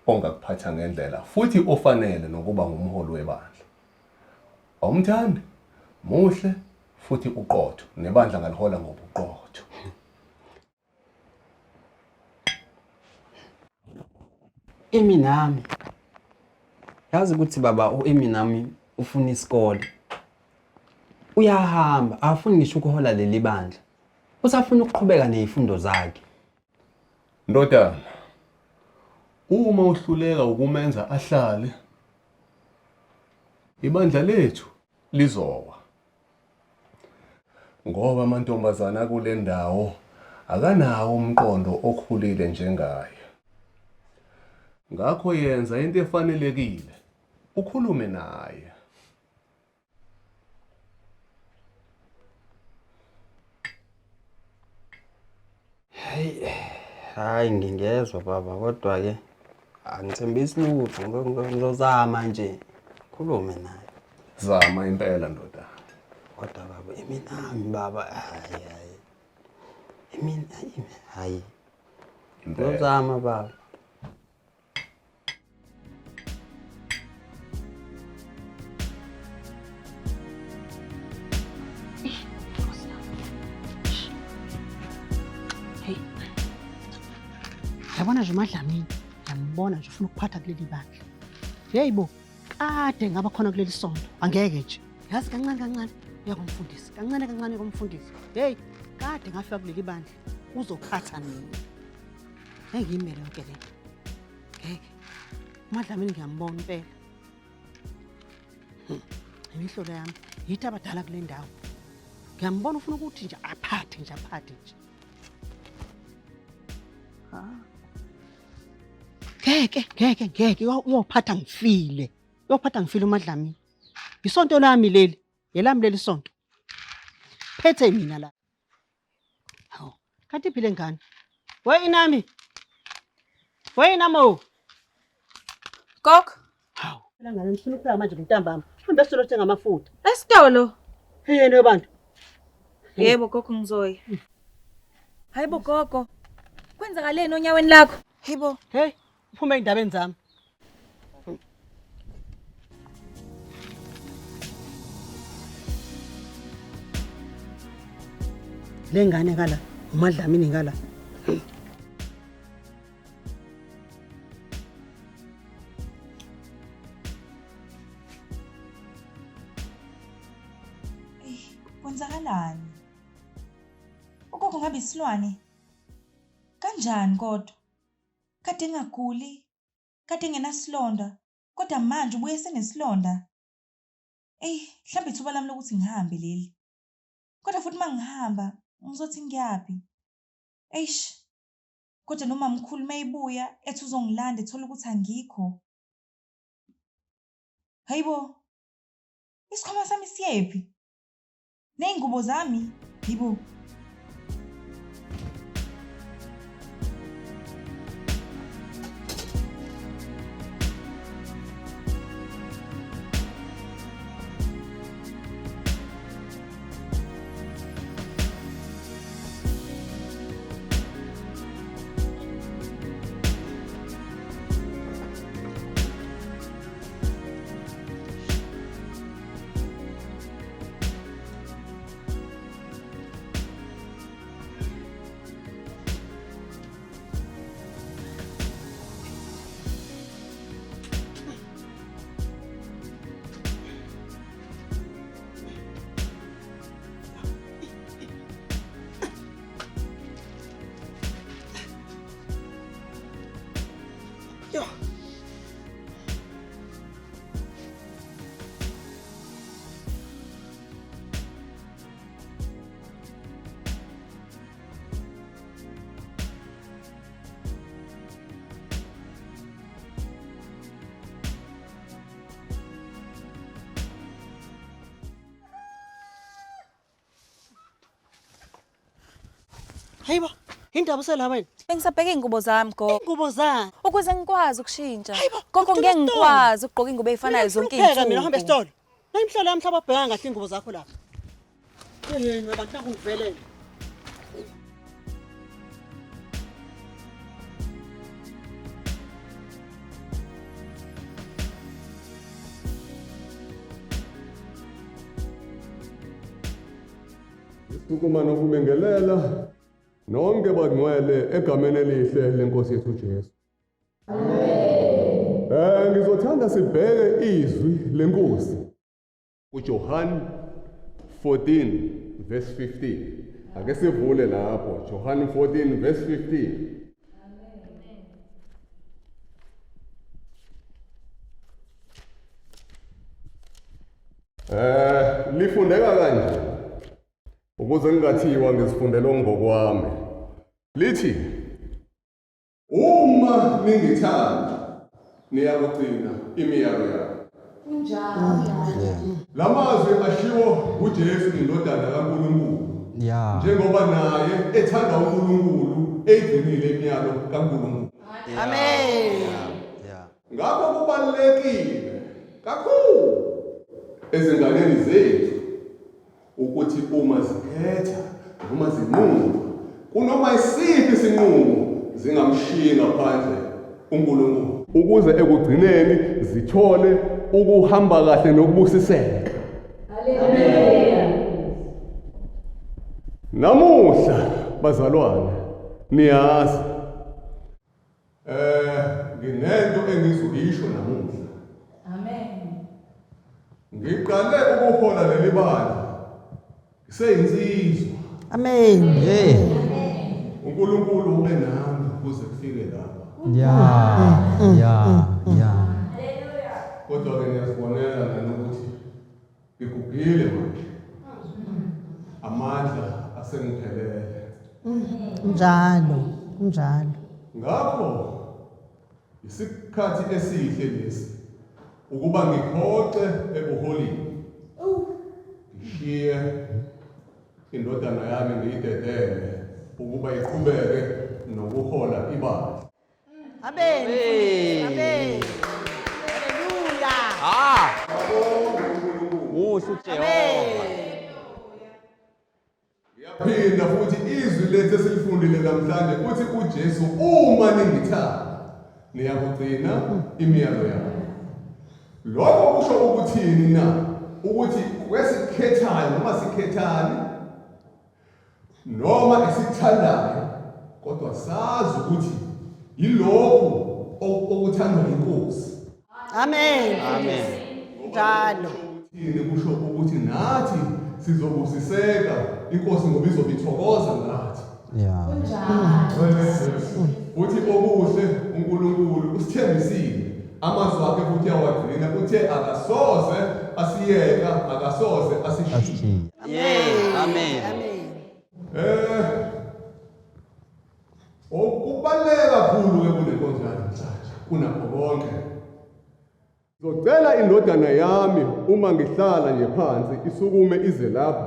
ongakuphatha ngendlela futhi ofanele nokuba ngumholi webandla. Awumthandi, muhle futhi uqotho nebandla ngalihola ngobuqotho. Eminami. Yazi ukuthi baba uEminami ufuna isikole. Uyahamba, afuni ngisho ukuhola leli bandla. Usafuna ukuqhubeka nezifundo zakhe. Ndodana, uma uhluleka ukumenza ahlale, ibandla lethu lizowa. Ngoba amantombazana kule ndawo akanawo umqondo okhulile njengaye. Ngakho yenza into efanelekile, ukhulume naye. Hayi ngingezwe baba kodwa ke angithembisi lutho ngizozama nje khulume naye. Zama impela ndodana. Kodwa baba Eminami baba hayi. Hayi. Ngizozama baba. Yabona nje uMadlamini, ngiyambona nje ufuna ukuphatha kuleli bandla. Yeyibo, kade ngaba khona kuleli sonto, angeke nje. Yazi kancane kancane uyakumfundisa, kancane kancane uyakumfundisa. Hey, kade ngafika kuleli bandla, uzokhatha mina. Ngiyimele yonke le. Ngeke. uMadlamini ngiyambona impela. Imihlobo yami, yithi abadala kule ndawo. Ngiyambona ufuna ukuthi nje aphathe nje. Ngeke uyophatha ngifile. Uyophatha ngifile uMadlamini. Isonto lami leli, yelami leli sonto. Phethe mina la. Hawu, kanti iphile ngani? Weyinami. Weyinamo. Gogo. Hawu, phela ngane ngifuna ukufika manje ngintambama. Hambe solo thenga amafutha. Esitolo. Yini abantu? Yebo gogo ngizoya. Hayibo gogo. Kwenzakaleni onyaweni lakho? Hayibo. Hey, uphume endabeni zami. Lengane ngala, uMadlamini ngala. Kwenzakalani? Ugogo ngabe isilwane? Kanjani kodwa? Kade engaguli, kade engenasilonda, kodwa manje ubuye senesilonda. Mhlawumbe ithuba lami lokuthi ngihambe leli. Kodwa futhi mangihamba, ngizothi ngiyaphi? Kodwa noma mkhulu mayibuya ethi uzongilanda ethola ukuthi angikho. Hayibo. Isikhwama sami siyephi? Ney'ngubo zami? Hayibo. Hayibo, indaba uselapha wena. Bengisabheka iy'ngubo zami gogo. Iy'ngubo zani? Ukuze ngikwazi ukushintsha. Hayibo, Gogo ngeke ngikwazi ukugqoka iy'ngubo ey'fanayo zonke Pheka mina hamba iy'nsuku. esitolo. Namhlanje yamhlaba bheka ngahle iy'ngubo zakho lapha. Abantu nakungivelele. Sukuma nokubengelela nonke bangcwele egameni elihle lenkosi yethu Jesu. Amen. Ngizothanda sibheke izwi lenkosi. uJohn 14 verse 15. Ake sivule lapho. John 14 verse 15. Lifundeka kanje. Ukuze ngingathiwa ngizifundela ngokwami. Lithi uma ningithanda niyakugcina imiyalo yami. Lamazwi ashiwo uJesu indodana kaNkulunkulu. Njengoba naye ethanda uNkulunkulu eyigcinile imiyalo kaNkulunkulu. Amen. Ngakho kubalulekile kakhulu ezinganeni zethu ukuthi uma zikhetha noma zinqumo kunoma isiphi isinqumo zingamshiyi ngaphandle uNkulunkulu ukuze ekugcineni zithole ukuhamba kahle nokubusiseka. Haleluya. Namuhla bazalwane niyazi nginento engizuyisho namuhla. Amen. Ngiqale ukuhola leli bandla seyinsizwa. Amen. uNkulunkulu ube nami ukuze kufike lapha. Kodwa ke ngiyazibonela nanokuthi ngigugile manje. Amandla asengiphelele. Njalo. Ngakho isikhathi esihle lesi ukuba ngikhoxe ebuholini. Ngishiye indodana yami ngiyidedele ukuba iqhubeke nokuhola ibandla. Amen. Haleluya. Muhle uJehova. Ngiyaphinda futhi izwi lethu esilifundile namhlanje uthi uJesu uma ningithanda niyakugcina imiyalo yami. Lokho kusho ukuthini na? Ukuthi kwesikhethayo noma sikhethani noma esithandayo kodwa sazi ukuthi yilokho okuthandwa inkosi. Amen. Njalo. Yini kusho ukuthi nathi sizobusiseka inkosi ngoba izobithokoza ngathi. Uthi okuhle uNkulunkulu usithembisile amazwi akhe futhi awagcina uthe akasoze asiyeka akasoze asishiye. Amen. Okubaluleke kakhulu ke kule nkonzo namhlanje kunakho konke. Ngizocela indodana yami uma ngihlala nje phansi isukume ize lapha.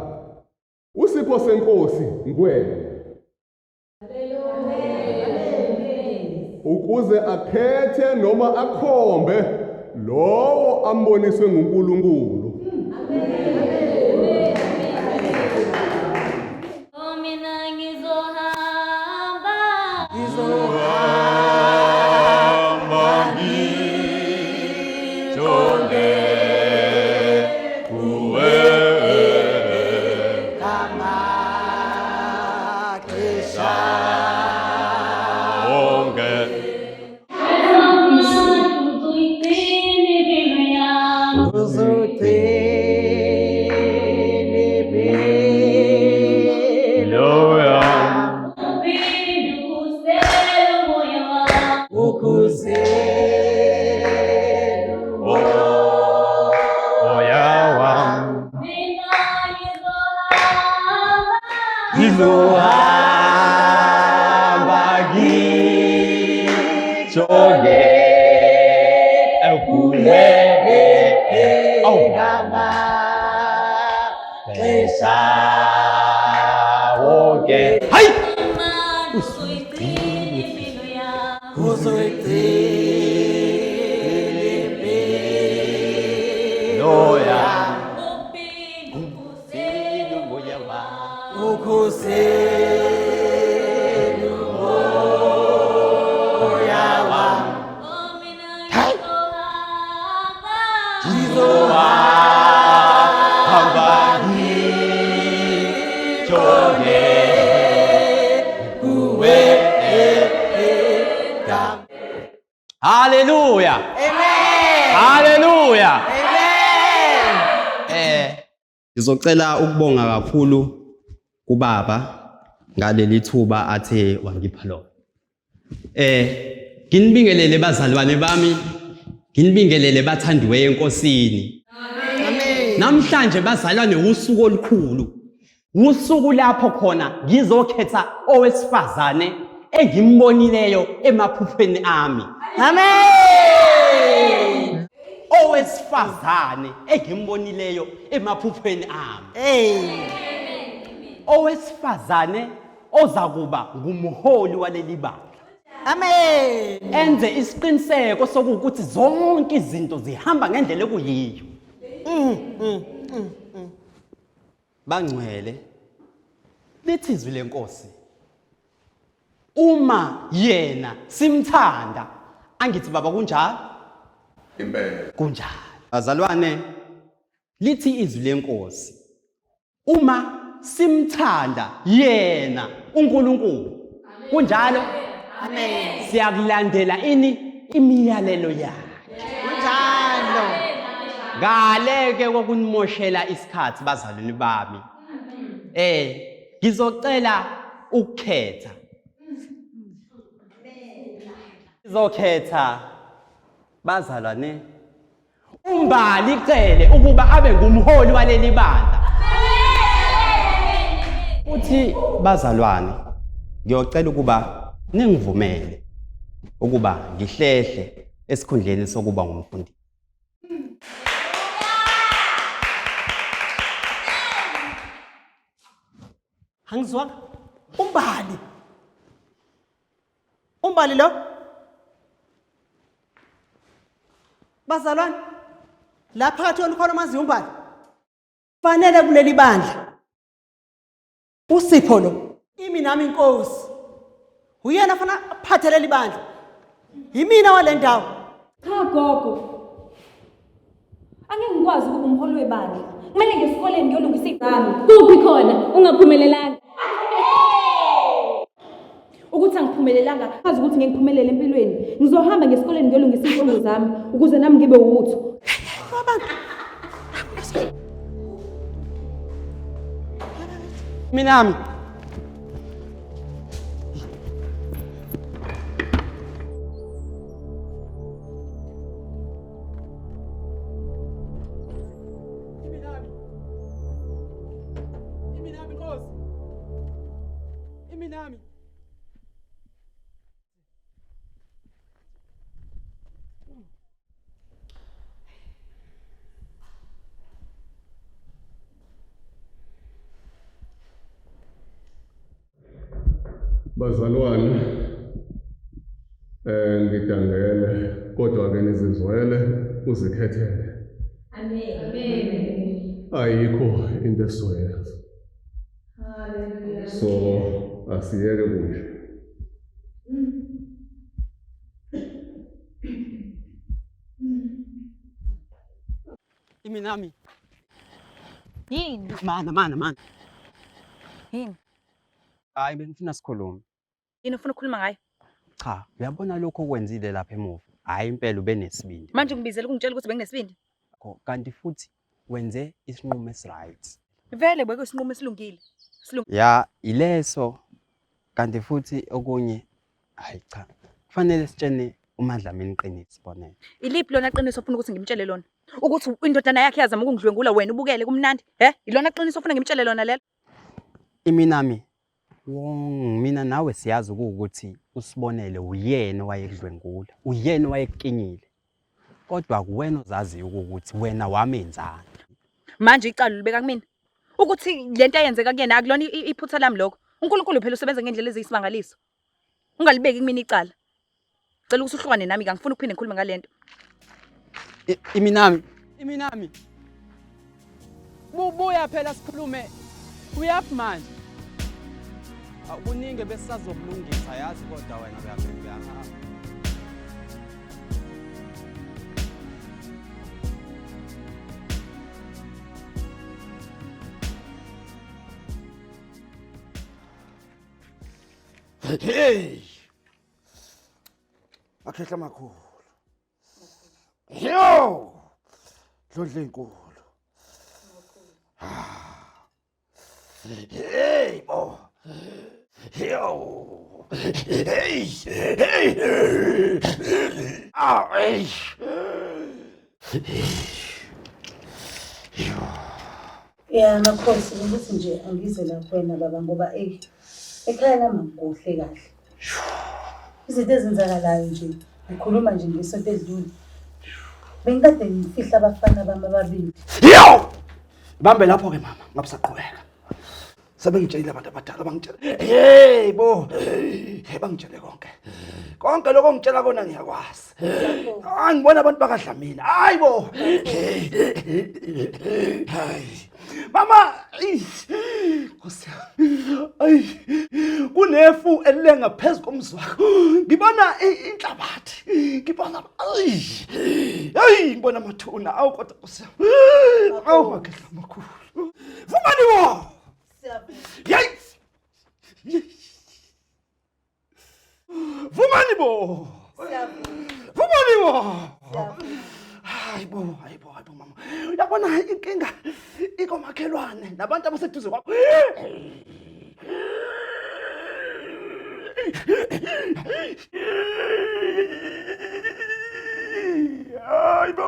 Usipho senkosi ngwele. Ukuze akhethe noma akhombe lowo amboniswe nguNkulunkulu. Hallelujah. Amen. Hallelujah. Amen. Ngizocela ukubonga kakhulu kubaba ngaleli thuba athe wangipha lona. Nginibingelele bazalwane bami, nginibingelele bathandiweyo enkosini. Amen. Namhlanje bazalwane usuku olukhulu. Usuku lapho khona ngizokhetha owesifazane engimbonileyo emaphupheni ami. Amen. Owesifazane engimbonileyo emaphupheni ami. Amen. Owesifazane ozakuba ngumholi waleli bandla. Amen. Enze isiqiniseko sokuthi zonke izinto zihamba ngendlela ekuyiyo. Bangcwele lithi izwi lenkosi. Uma yena simthanda, angithi baba kunjalo? Impela. Kunjalo. Bazalwane, lithi izwi lenkosi. Uma simthanda yena uNkulunkulu. Kunjalo? Amen. Siyakulandela imiyalelo yakhe. Kunjalo. Ngaleke kokunimoshela isikhathi bazalwane bami. Ngizocela ukukhetha. Ngizokhetha bazalwane uMbali cele ukuba abe ngumholi waleli bandla. Uthi bazalwane ngiyocela ukuba ningivumele ukuba ngihlehle esikhundleni sokuba ngumfundisi. Angizwa umbali lo bazalwane la phakathi olukhona mazi umbali fanele kuleli bandla uSipho lo imi nami inkosi uyena fana aphatheleli bandla yimina wale ndawo. Cha gogo. Angeke ngikwazi ukuba umholi webandla. Kumele ngesikoleni ngiyolungisa igama. Kuphi khona ungaphumelelanga? Ukuthi angiphumelelanga, ngazi ukuthi ngeke ngiphumelele empilweni. Ngizohamba ngesikoleni ngiyolungisa izifundo zami ukuze nami ngibe utho. Minami. Bazalwane, ngidangele kodwa ke nizizwele uzikhethele. Amen. Ayikho into esizoyenza. So asiyeke kunje. Iminami. Yini? Mana. Yini? Hayi bengifuna sikhulume. Yini ufuna ukukhuluma ngayo? Cha, uyabona lokho okwenzile lapha emuva. Hayi impela ube nesibindi. Manje ngibizela ukungitshela ukuthi benginesibindi. Kanti futhi wenze isinqumo esiright. Vele bekuyisinqumo esilungile. Ya, ileso. Kanti futhi okunye hayi cha. Kufanele sitshene uMandlamini iqiniso sibonele. Iliphi lona qiniso ufuna ukuthi ngimtshele lona? Ukuthi indodana yakhe yazama ukungidlwengula wena ubukele kumnandi? Ilona qiniso ufuna ngimtshele lona lelo? Iminami. Mina nawe siyazi ukuthi uSibonele uyena owayekudlwengula, uyena owayekukinyile. Kodwa kuwena ozazi ukuthi wena wamenzani. Manje icala libeka kumina. Ukuthi lento ayenzeka kuyena akulona iphutha lami lokho. uNkulunkulu phela usebenza ngendlela eziyisibangaliso. Ungalibeki kumina icala. Cela ukuthi uhlukane nami ngangifuna ukuphinde ngikhulume ngalento. Iminami. Buya phela sikhulume. Uyaphi manje? Akuningi bese sazokulungisa yazi kodwa wena uyahamba. Hey! Akhehla makhulu. Yo! Dlodle inkulu. Hey, bo. Yo! Hey! Hey! Ah, hey! Ya makhosi ukuthi nje angize la kuwena baba ngoba ekhaya lami akuhle kahle. Izinto ezenzakalayo nje ngikhuluma nje ngesonto edlule. Bengikade ngifihla abafana bami ababili. Yo! Bambe lapho ke mama, ngabusaqhubeka. Sebengitshelile abantu abadala bangitshela. Hey bo, bangitshele konke. Konke lokho ngitshela kona ngiyakwazi. Angibona abantu bakadlamini. Hayi bo. Hayi. Mama, Nkosi. Ay. Kunefu elenga phezulu komzwakho. Ngibona inhlabathi. Ngibona ay, ngibona amathuna. Awu kodwa Nkosi. Awu makhehla makhulu. Vumani wo. Yay! Vumani bo. Vumani bo. Hayi bo mama. Uyabona inkinga ikomakhelwane nabantu abaseduze kwakho. Hayi bo.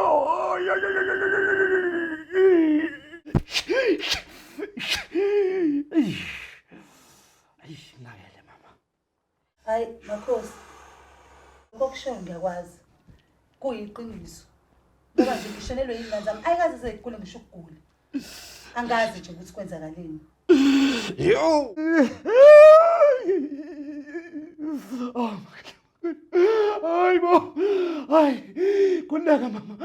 Nakele mama. Hayi makhosi. Ngokusho ngiyakwazi. Kuyiqiniso. Ngoba nje ngishenelwe yingane zami ayikaze seyikhule ngisho ukugula. Angazi nje ukuthi kwenzakaleni. Yo. Oh my God. Hayi bo. Hayi. Kunaka mama.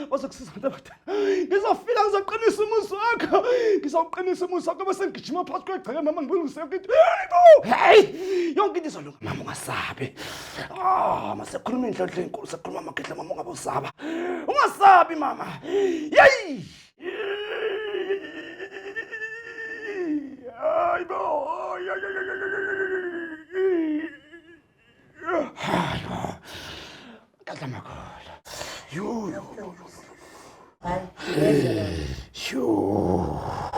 Bazokusiza abantu abadala. Ngizofika ngizoqinisa umuso wakho. Ngizawuqinisa umuso wakho bese ngigijima phakathi kwegceke mama ngibulungise yonke into. Hayi bo. Hey! Yonke into izolunga mama ungasabi. Masekhuluma indlondlo enkulu sekhuluma amakhehla mama ungabosaba. Ungasabi mama. Yey! Hayi bo. Kadla makhulu. Hayi.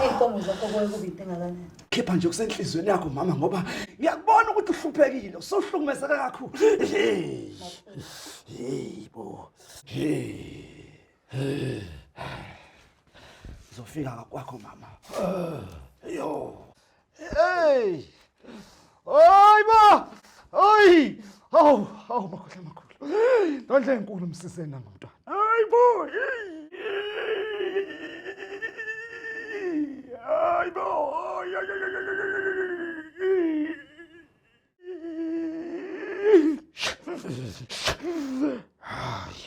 Inkomo zakho kuba into engakanani. Khipha nje kusenhlizweni yakho mama ngoba ngiyakubona ukuthi uhluphekile, usohlukumezeka kakhulu. Hey bo. Zofika kwakho mama. Yo. Hey! Oy ba! Oy! Awu makhulu makhulu. Ndondle enkulu umsisena ngomntwana. Hayi bo. Hayi bo. Hayi.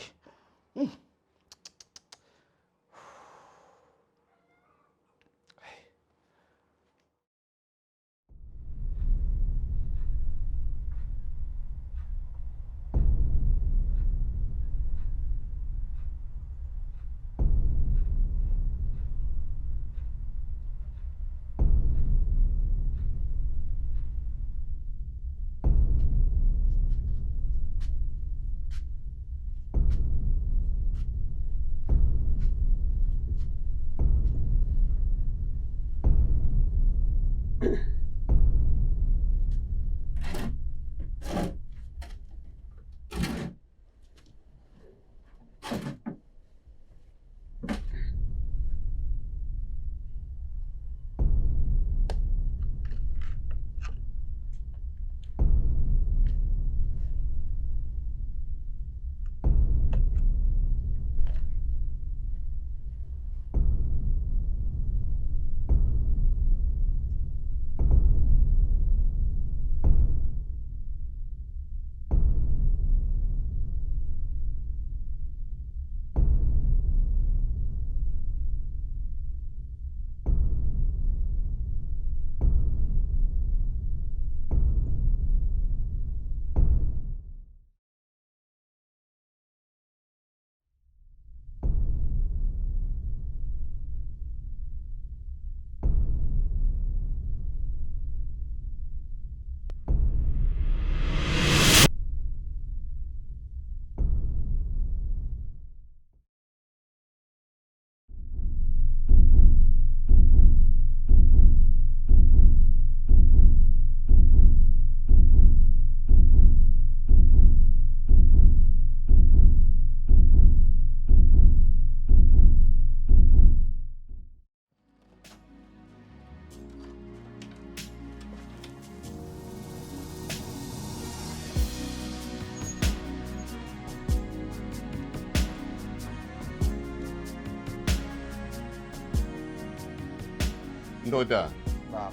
Ndodana, baba.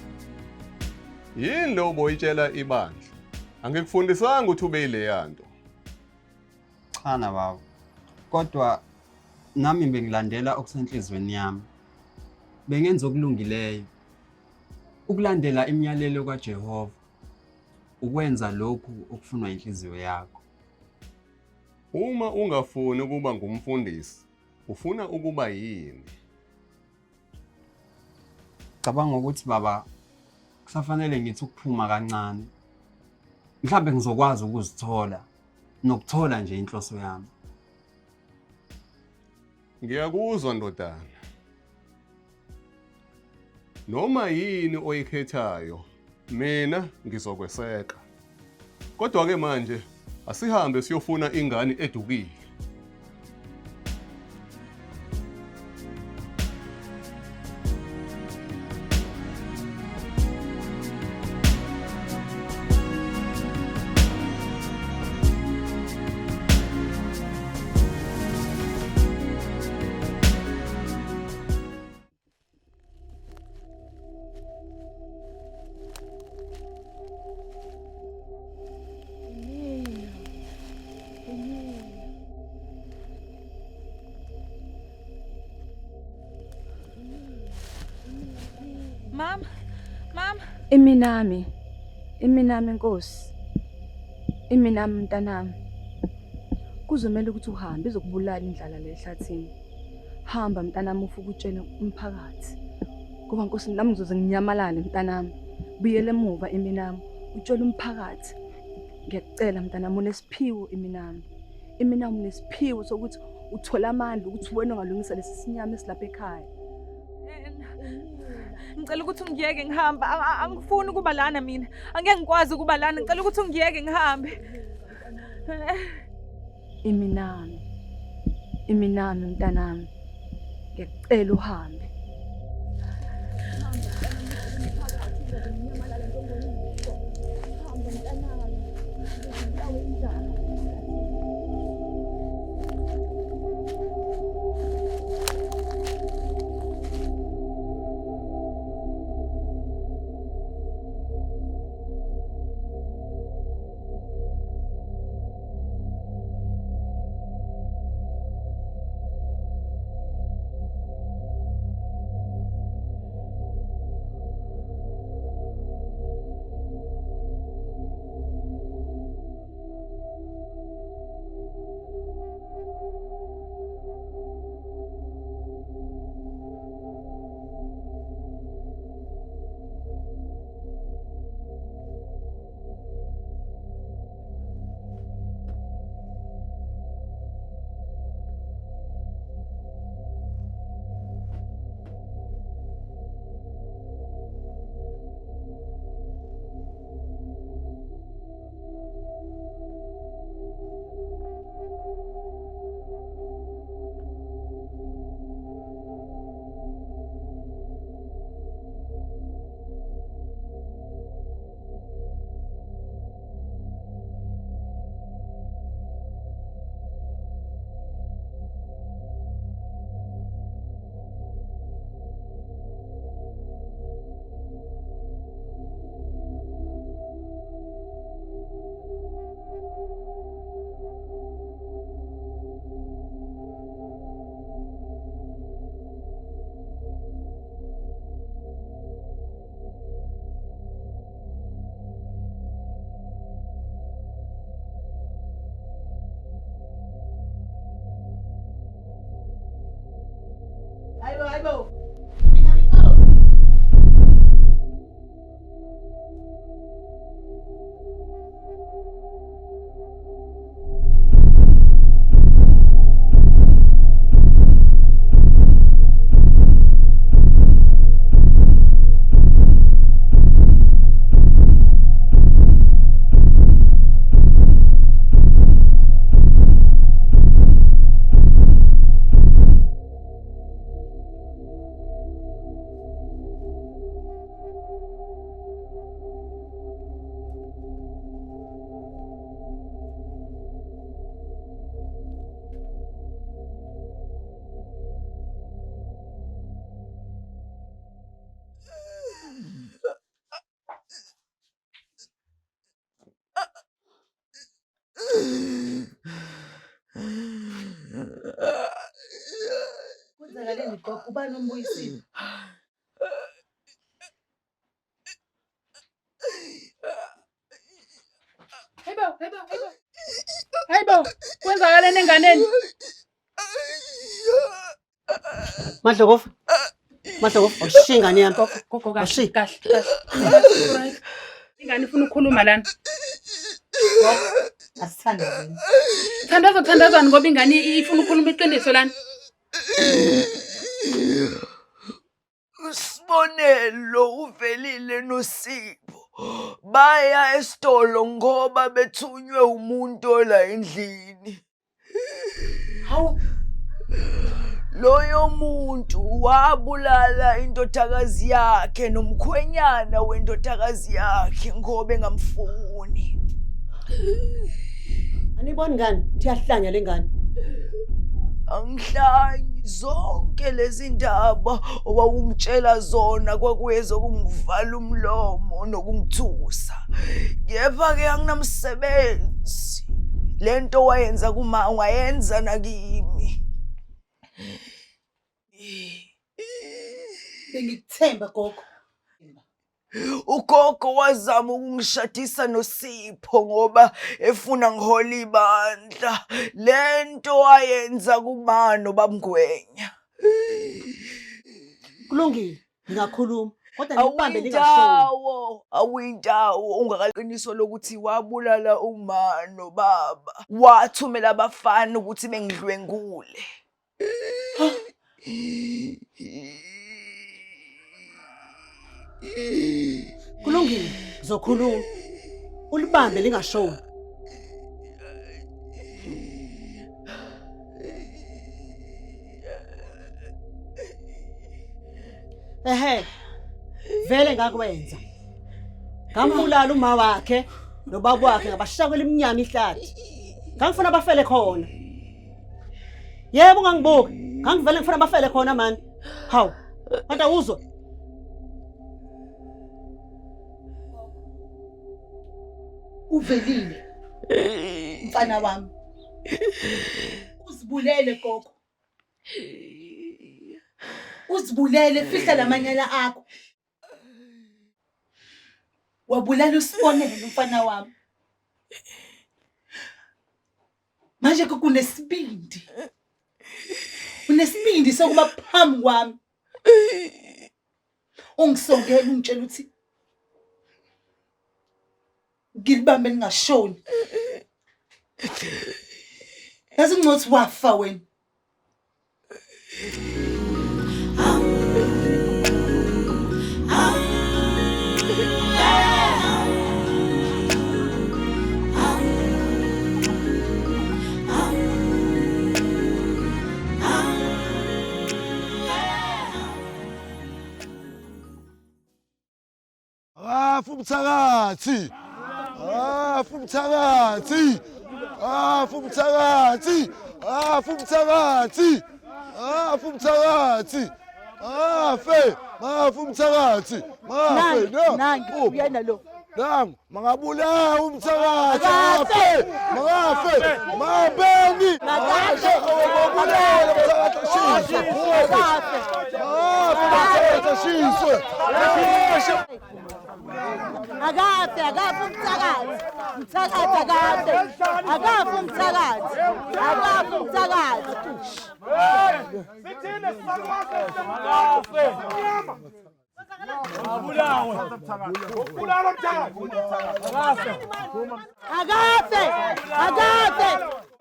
yini lo boyitshela ibandla? Angikufundisanga ukuthi ube yileya nto. Chana baba. Kodwa nami bengilandela okusenhlizweni yami. Bengenza okulungileyo. Ukulandela imiyalelo kaJehova. Ukwenza lokhu okufunwa inhliziyo yakho. Uma ungafuni ukuba ngumfundisi, ufuna ukuba yini? Cabanga ukuthi baba kusafanele ngithi ukuphuma kancane. Mhlawumbe ngizokwazi ukuzithola nokuthola nje inhloso yami. Ngiyakuzwa ndodana. Noma yini oyikhethayo, mina ngizokweseka. Kodwa ke manje asihambe siyofuna ingane edukile. Mama. Iminami Nkosi. Iminami mntanami. Kuzomela ukuthi uhambe izokubulala indlala le ehlathini. Hamba mntanami ufuke utshele umphakathi. Ngoba Nkosi nami ngizoze nginyamalale mntanami. Buyele emuva Iminami, utshele umphakathi. Ngiyakucela mntanami unesiphiwo Iminami. Iminami unesiphiwo sokuthi uthola amandla ukuthi wena ungalungisa lesi sinyama esilapha ekhaya. Ngicela ukuthi ungiyeke ngihambe. Angifuni ukuba lana mina. Angeke ngikwazi ukuba lana. Ngicela ukuthi ungiyeke ngihambe. Iminami mntanami. Ngiyacela uhambe. Aibo. Kwenzakaleni gogo ubani umbuyisile? Hayibo, kwenzakaleni enganeni? Madlokofu. Madlokofu, awushiye ingane yami. Gogo kahle, Awushiye. kahle. Ingane ifuna ukukhuluma lana. Asithandazeni. Thandazani ngoba ingane ifuna ukukhuluma iqiniso lana. Sibonelo uvelile noSipho baya esitolo ngoba bethunywe umuntu ola endlini. Hawu loyo muntu wabulala indodakazi yakhe nomkhwenyana wendodakazi yakhe ngoba engamfuni. Aniboni ngani? Thiyahlanya lengane. Angihlanyi zonke lezi ndaba owawungitshela zona kwakuyeza kungivala umlomo nokungithusa. Kepha-ke anginamsebenzi. Lento wayenza kuma ungayenza nakimi. Bengikuthemba gogo. Ugogo wazama ukungishadisa noSipho ngoba efuna ngihola ibandla. Lento wayenza kumano bamgwenya. Kulungile, ngingakhuluma. Kodwa ngibambe lingasho. Awindawo ungakaqiniso lokuthi wabulala umano baba. Wathumela abafana ukuthi bengidlwengule. Kulungile, ngizokhuluma. Ulibambe lingasho. Vele ngakwenza. Ngambulala uma wakhe nobaba wakhe ngabashakela iminyama ihlathi. Ngangifuna bafele khona. Yebo ngangibuka. Ngangivele ngifuna bafele khona mani. Hawu. Manje uzwa. Uvelile. Mfana wami. Uzibulele gogo. Uzibulele fihla lamanyala akho. Wabulala uSibonelo mfana wami. Manje kunesibindi. Unesibindi sokuba phambi kwami. Ungisongela ungitshela uthi ngilibambe lingashoni. Yazi ngcothi wafa wena. Fumthakathi. Fumthakathi. Fumthakathi. Fumthakathi. Fumthakathi. Fe. Fumthakathi. Fe. Nangi uyena lo. Nang mangabulawa umthakathi. Mangafe. Mabeni. Makahle. Mangabulawa umthakathi. Shiswe. Agafe umthakathi. Umthakathi agafe. Agafe umthakathi. Agafe umthakathi. Sithini sisakwakhe agafe. Abulawe. Ubulala umthakathi. Agafe. Agafe.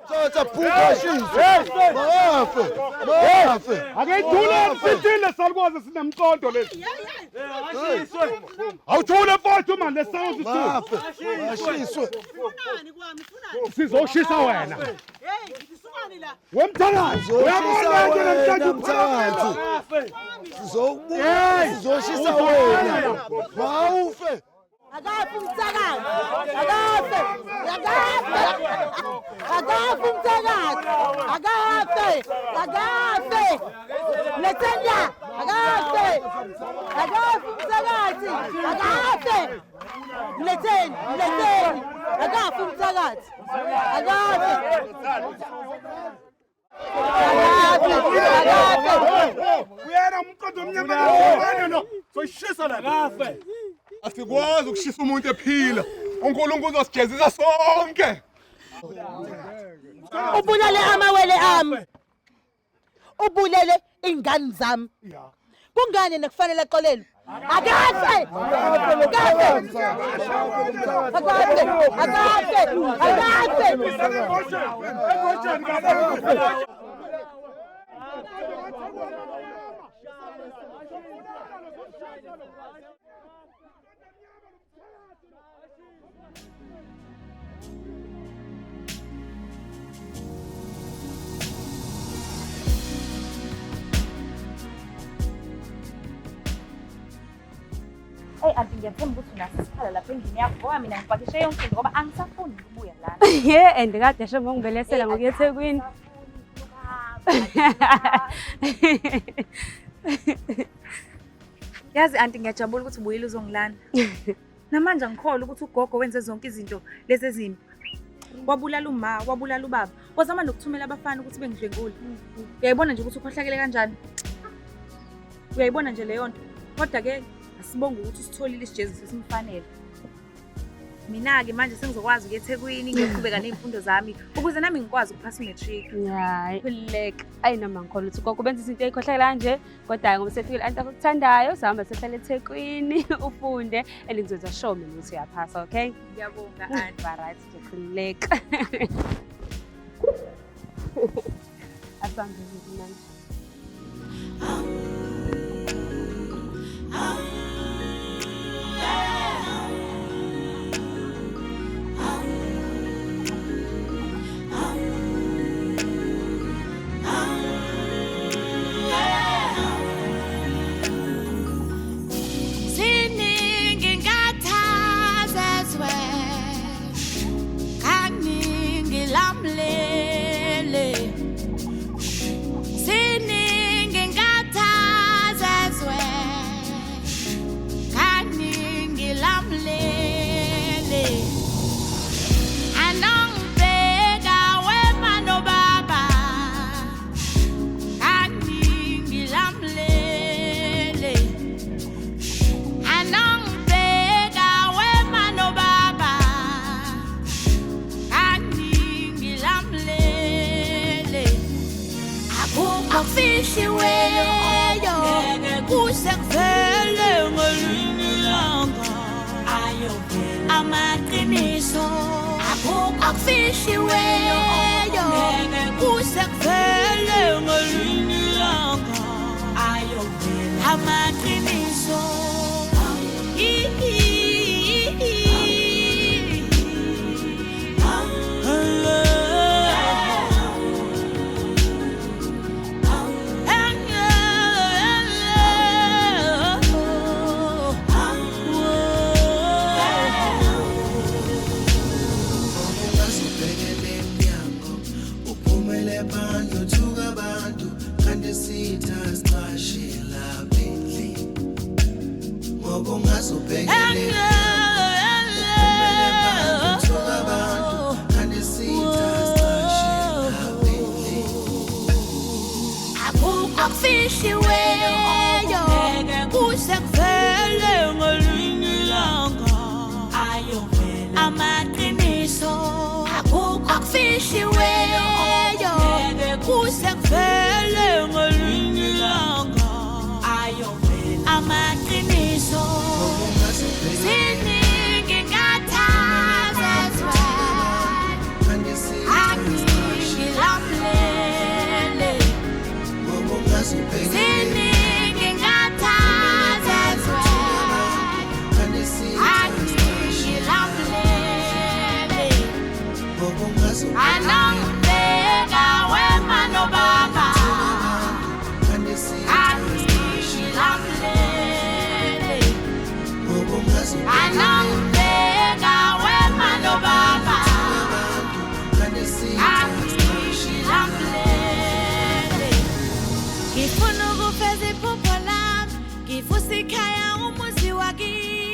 Thatha phuka shiswe. Mangafe. Akethule sithini salikwazi sinemqondo lesi. Awuthule mfowethu manje lesawuzi Mangafe. Ashiswe. Sizoshisa wena. Wemthakathi. Uyabona into namhlanje umthakathi. Sizoshisa wena. Mawufe. Agafe umthakathi. Agafe. Agafe umthakathi. Agafe. Letenda. Agafe umthakathi. Agafe. Leteni. Agafe umthakathi. Agafe. Uyena umqondo omnyama no. Soyishisa la. Kafe. Asikwazi ukushisa umuntu ephila. uNkulunkulu uzosijezisa sonke. Ubulale amawele ami. Ubulele ingane zami. Kungani nekufanele axolelwe? Akafe! Hey, anti ngiyathemba ukuthi unasikhala lapha endlini yakho ngoba mina ngipakishe yonke into ngoba angisafuni ukubuya lana. Ye, and kade asho ngongibelesela ngokuya eThekwini. Yazi anti ngiyajabula ukuthi ubuyile uzongilanda. Namanje angikholwa ukuthi ugogo wenze zonke izinto lezi ezimbi. Wabulala uma, wabulala ubaba. Wazama nokuthumela abafana ukuthi bengidlwengule. Uyayibona nje ukuthi ukhohlakele kanjani? Uyayibona nje leyo nto. Kodwa ke asibonge ukuthi sitholile isijeziso esimfanele. Mina-ke manje sengizokwazi ukuya eThekwini ngiyoqhubeka ney'mfundo zami ukuze nami ngikwazi ukuphasa i-matric. Hayi, khulileka. Ayi noma ngikholwa ukuthi ugogo benza izinto ey'khohlakele kanje, kodwa-ke ngoba sefikile anti akukuthandayo, sihamba sehlala eThekwini ufunde and ngizoza sure mina ukuthi uyaphasa, okay? Ngiyabonga anti. Right, nje khulileka. Asambe manje. Ngifuna ukufeza iphupho lami, ngifusa ikhaya umuzi wakini.